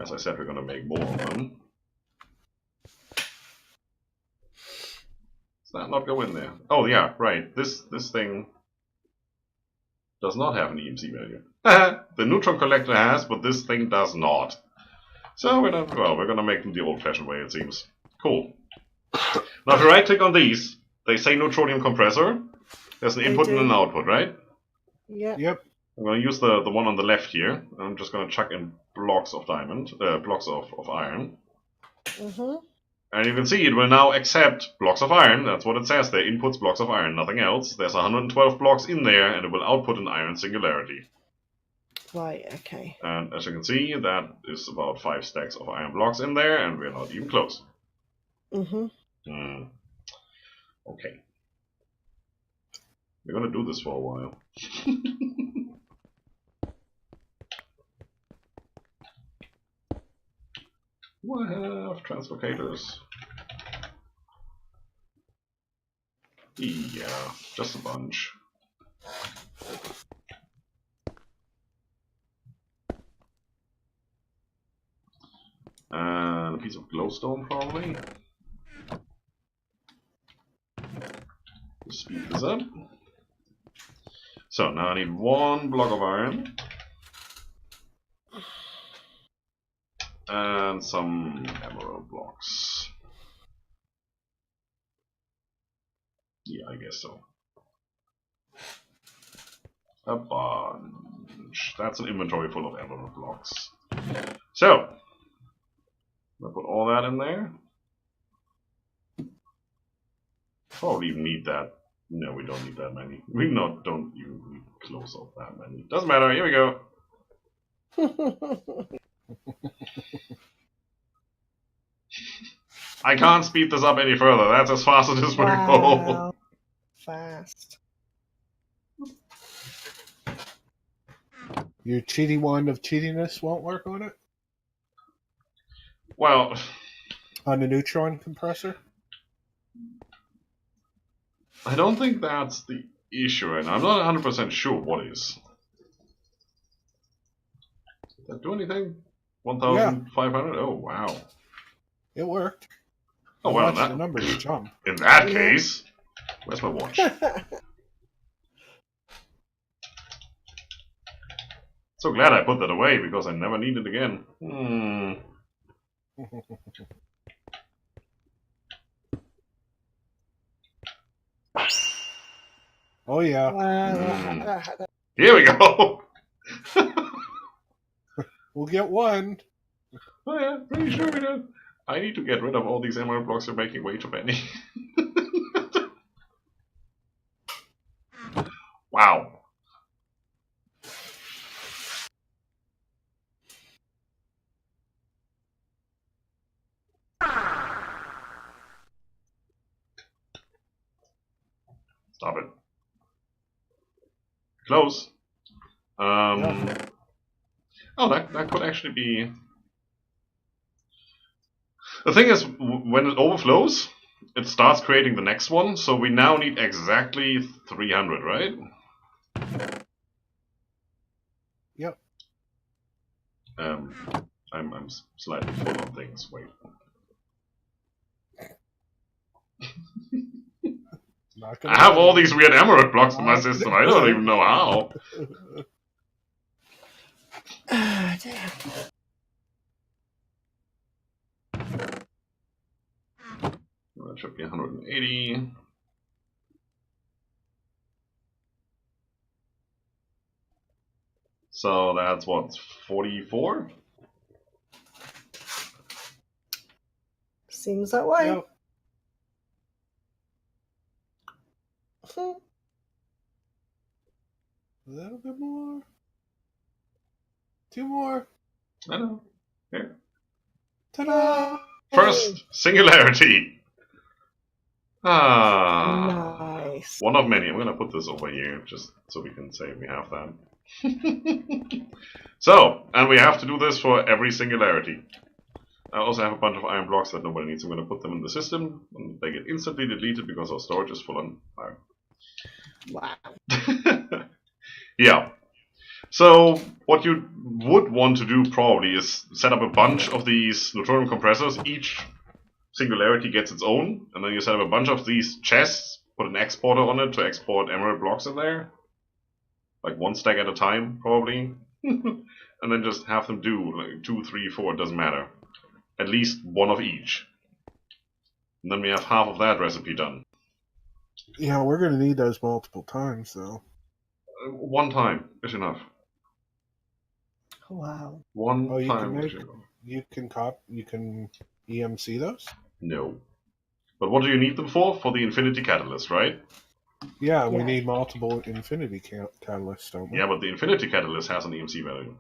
S1: as I said, we're gonna make more of them. Does that not go in there? Oh yeah, right. This thing does not have an EMC value. The neutron collector has, but this thing does not. So we're gonna make them the old-fashioned way, it seems. Cool. Now if you right-click on these, they say neutronium compressor. There's an input and an output, right?
S2: Yeah.
S3: Yep.
S1: I'm gonna use the one on the left here. I'm just gonna chuck in blocks of blocks of iron. And you can see it will now accept blocks of iron. That's what it says there. Inputs blocks of iron, nothing else. There's 112 blocks in there, and it will output an iron singularity.
S2: Right, okay.
S1: And as you can see, that is about 5 stacks of iron blocks in there, and we're not even close. Okay. We're gonna do this for a while. What have translocators? Yeah, just a bunch. And a piece of glowstone, probably. Let's speed this up. So now I need 1 block of iron. And some emerald blocks. Yeah, I guess so. A bunch. That's an inventory full of emerald blocks. So, I'll put all that in there. Probably even need that. No, we don't need that many. We don't even need close up that many. Doesn't matter. Here we go. I can't speed this up any further. That's as fast as this will go.
S2: Fast.
S3: Your cheaty wand of cheatiness won't work on it?
S1: Well,
S3: on the neutron compressor?
S1: I don't think that's the issue, and I'm not 100% sure what is. Did that do anything? 1,500? Oh, wow.
S3: It worked.
S1: Oh, well,
S3: watch the numbers jump.
S1: In that case, where's my watch? So glad I put that away, because I never need it again.
S3: Oh, yeah.
S1: Here we go!
S3: We'll get 1.
S1: Oh yeah, pretty sure we did. I need to get rid of all these emerald blocks. You're making way too many. Wow. Stop it. Close.
S3: Yeah.
S1: Oh, that could actually be... The thing is, when it overflows, it starts creating the next one, so we now need exactly 300, right?
S3: Yep.
S1: I'm slightly full on things. Wait. I have all these weird emerald blocks in my system. I don't even know how.
S2: Damn.
S1: That should be 180. So that's what, 44?
S2: Seems that way.
S3: Yep. A little bit more. 2 more.
S1: I know. Here.
S3: Ta-da!
S1: First singularity. Ah.
S2: Nice.
S1: One of many. I'm gonna put this over here just so we can say we have that. So, and we have to do this for every singularity. I also have a bunch of iron blocks that nobody needs. I'm gonna put them in the system and they get instantly deleted because our storage is full on iron.
S2: Wow.
S1: Yeah. So what you would want to do probably is set up a bunch of these neutronium compressors. Each singularity gets its own, and then you set up a bunch of these chests, put an exporter on it to export emerald blocks in there. Like 1 stack at a time, probably. And then just have them do like 2, 3, 4, it doesn't matter. At least one of each. And then we have half of that recipe done.
S3: Yeah, we're going to need those multiple times, though.
S1: 1 time is enough.
S2: Wow.
S1: One
S3: Oh, you
S1: time
S3: can
S1: is
S3: make,
S1: enough.
S3: you can EMC those?
S1: No. But what do you need them for? For the infinity catalyst, right?
S3: Yeah, we
S2: Yeah.
S3: need multiple infinity catalysts, don't we?
S1: Yeah, but the infinity catalyst has an EMC value.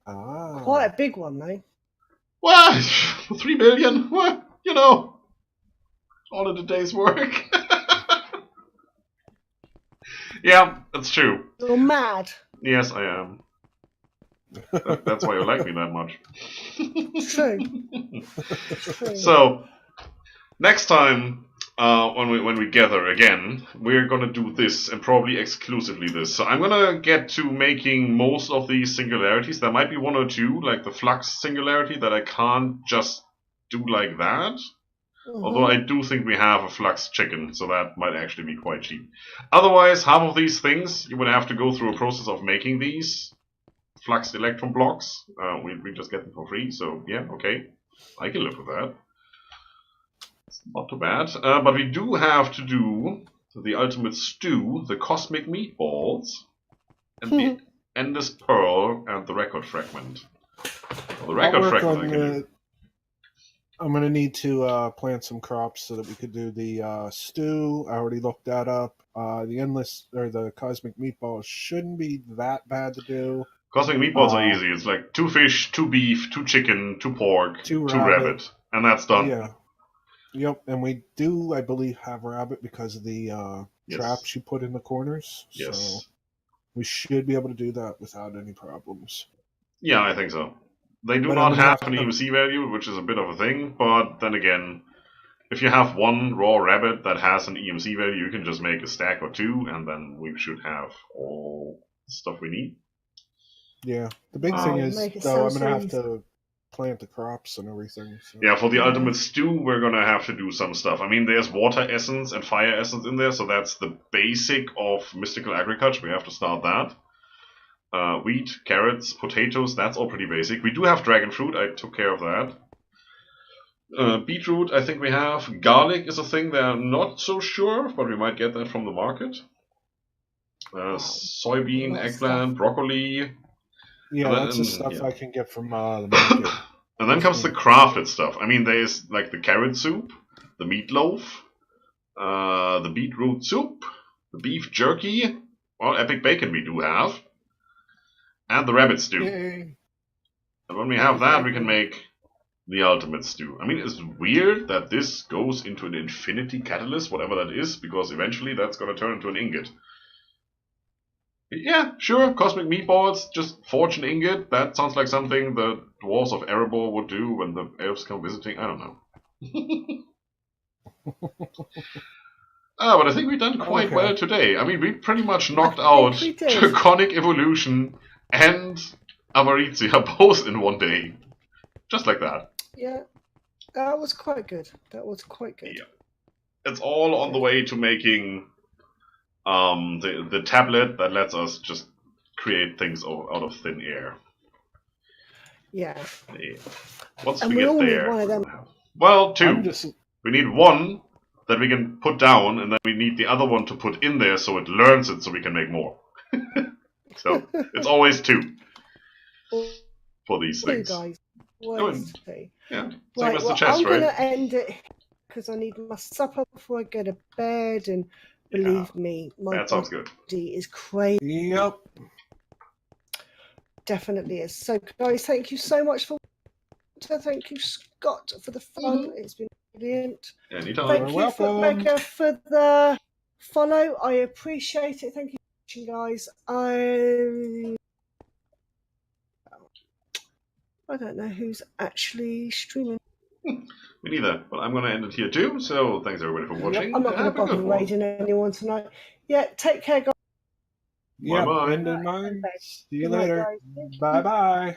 S3: Ah.
S2: Quite a big one, though.
S1: What? 3 billion? What? You know, all of the day's work. Yeah, that's true.
S2: You're mad.
S1: Yes, I am. That's why you like me that much.
S2: True. True.
S1: So, next time, when we gather again, we're gonna do this, and probably exclusively this. So I'm gonna get to making most of these singularities. There might be 1 or 2, like the flux singularity, that I can't just do like that. Although I do think we have a flux chicken, so that might actually be quite cheap. Otherwise, half of these things, you would have to go through a process of making these flux electron blocks. We just get them for free, so yeah, okay. I can live with that. It's not too bad. But we do have to do the ultimate stew, the cosmic meatballs, and the endless pearl, and the record fragment. Well, the record fragment I can do.
S3: I'm going to need to plant some crops so that we could do the stew. I already looked that up. The endless, or the cosmic meatballs shouldn't be that bad to do.
S1: Cosmic meatballs are easy. It's like 2 fish, 2 beef, 2 chicken, 2 pork, 2 rabbit, and that's done.
S3: Yeah. Yep, and we do, I believe, have rabbit because of the traps you put in the corners.
S1: Yes.
S3: So we should be able to do that without any problems.
S1: Yeah, I think so. They do not have an EMC value, which is a bit of a thing, but then again, if you have 1 raw rabbit that has an EMC value, you can just make a stack or 2, and then we should have all the stuff we need.
S3: Yeah, the big thing is, though, I'm going to have to plant the crops and everything. So.
S1: Yeah, for the ultimate stew, we're going to have to do some stuff. I mean, there's water essence and fire essence in there, so that's the basic of mystical agriculture. We have to start that. Wheat, carrots, potatoes, that's all pretty basic. We do have dragon fruit, I took care of that. Beetroot, I think we have. Garlic is a thing that I'm not so sure, but we might get that from the market. Soybean, eggplant, broccoli.
S3: Yeah, that's the stuff I can get from the market.
S1: And then comes the crafted stuff. I mean, there's like the carrot soup, the meatloaf, the beetroot soup, the beef jerky, Well, epic bacon we do have. And the rabbit stew.
S3: Yay.
S1: And when we have that, we can make the ultimate stew. I mean, it's weird that this goes into an infinity catalyst, whatever that is, because eventually that's going to turn into an ingot. Yeah, sure, cosmic meatballs, just forge an ingot. That sounds like something the dwarves of Erebor would do when the elves come visiting. I don't know. But I think we've done quite well today. I mean, we pretty much knocked out Draconic Evolution and Avaritia both in one day. Just like that.
S2: Yeah, that was quite good. That was quite good.
S1: Yeah. It's all on the way to making the tablet that lets us just create things out of thin air.
S2: Yeah.
S1: Once
S2: and
S1: we get
S2: all
S1: there,
S2: need one of them.
S1: Well, two. We need one that we can put down, and then we need the other one to put in there so it learns it so we can make more. So it's always two for these things.
S2: Guys.
S1: Yeah,
S2: right,
S1: the chest,
S2: I'm going to end it because I need my supper before I go to bed, and believe me, my
S1: that sounds good.
S2: body is crazy.
S3: Yep.
S2: Definitely is. So, guys, thank you so much for. Thank you, Scott, for the fun. It's been brilliant.
S1: Anytime.
S2: Thank you, Rebecca, for the follow. I appreciate it. Thank you for watching, guys. I don't know who's actually streaming.
S1: Me neither, but I'm going to end it here too. So thanks everybody for watching.
S2: I'm not going to bother raiding anyone tonight. Yeah, take care, guys.
S3: Yeah,
S1: bye-bye.
S3: end in mind. See you later. Bye-bye.
S2: Bye.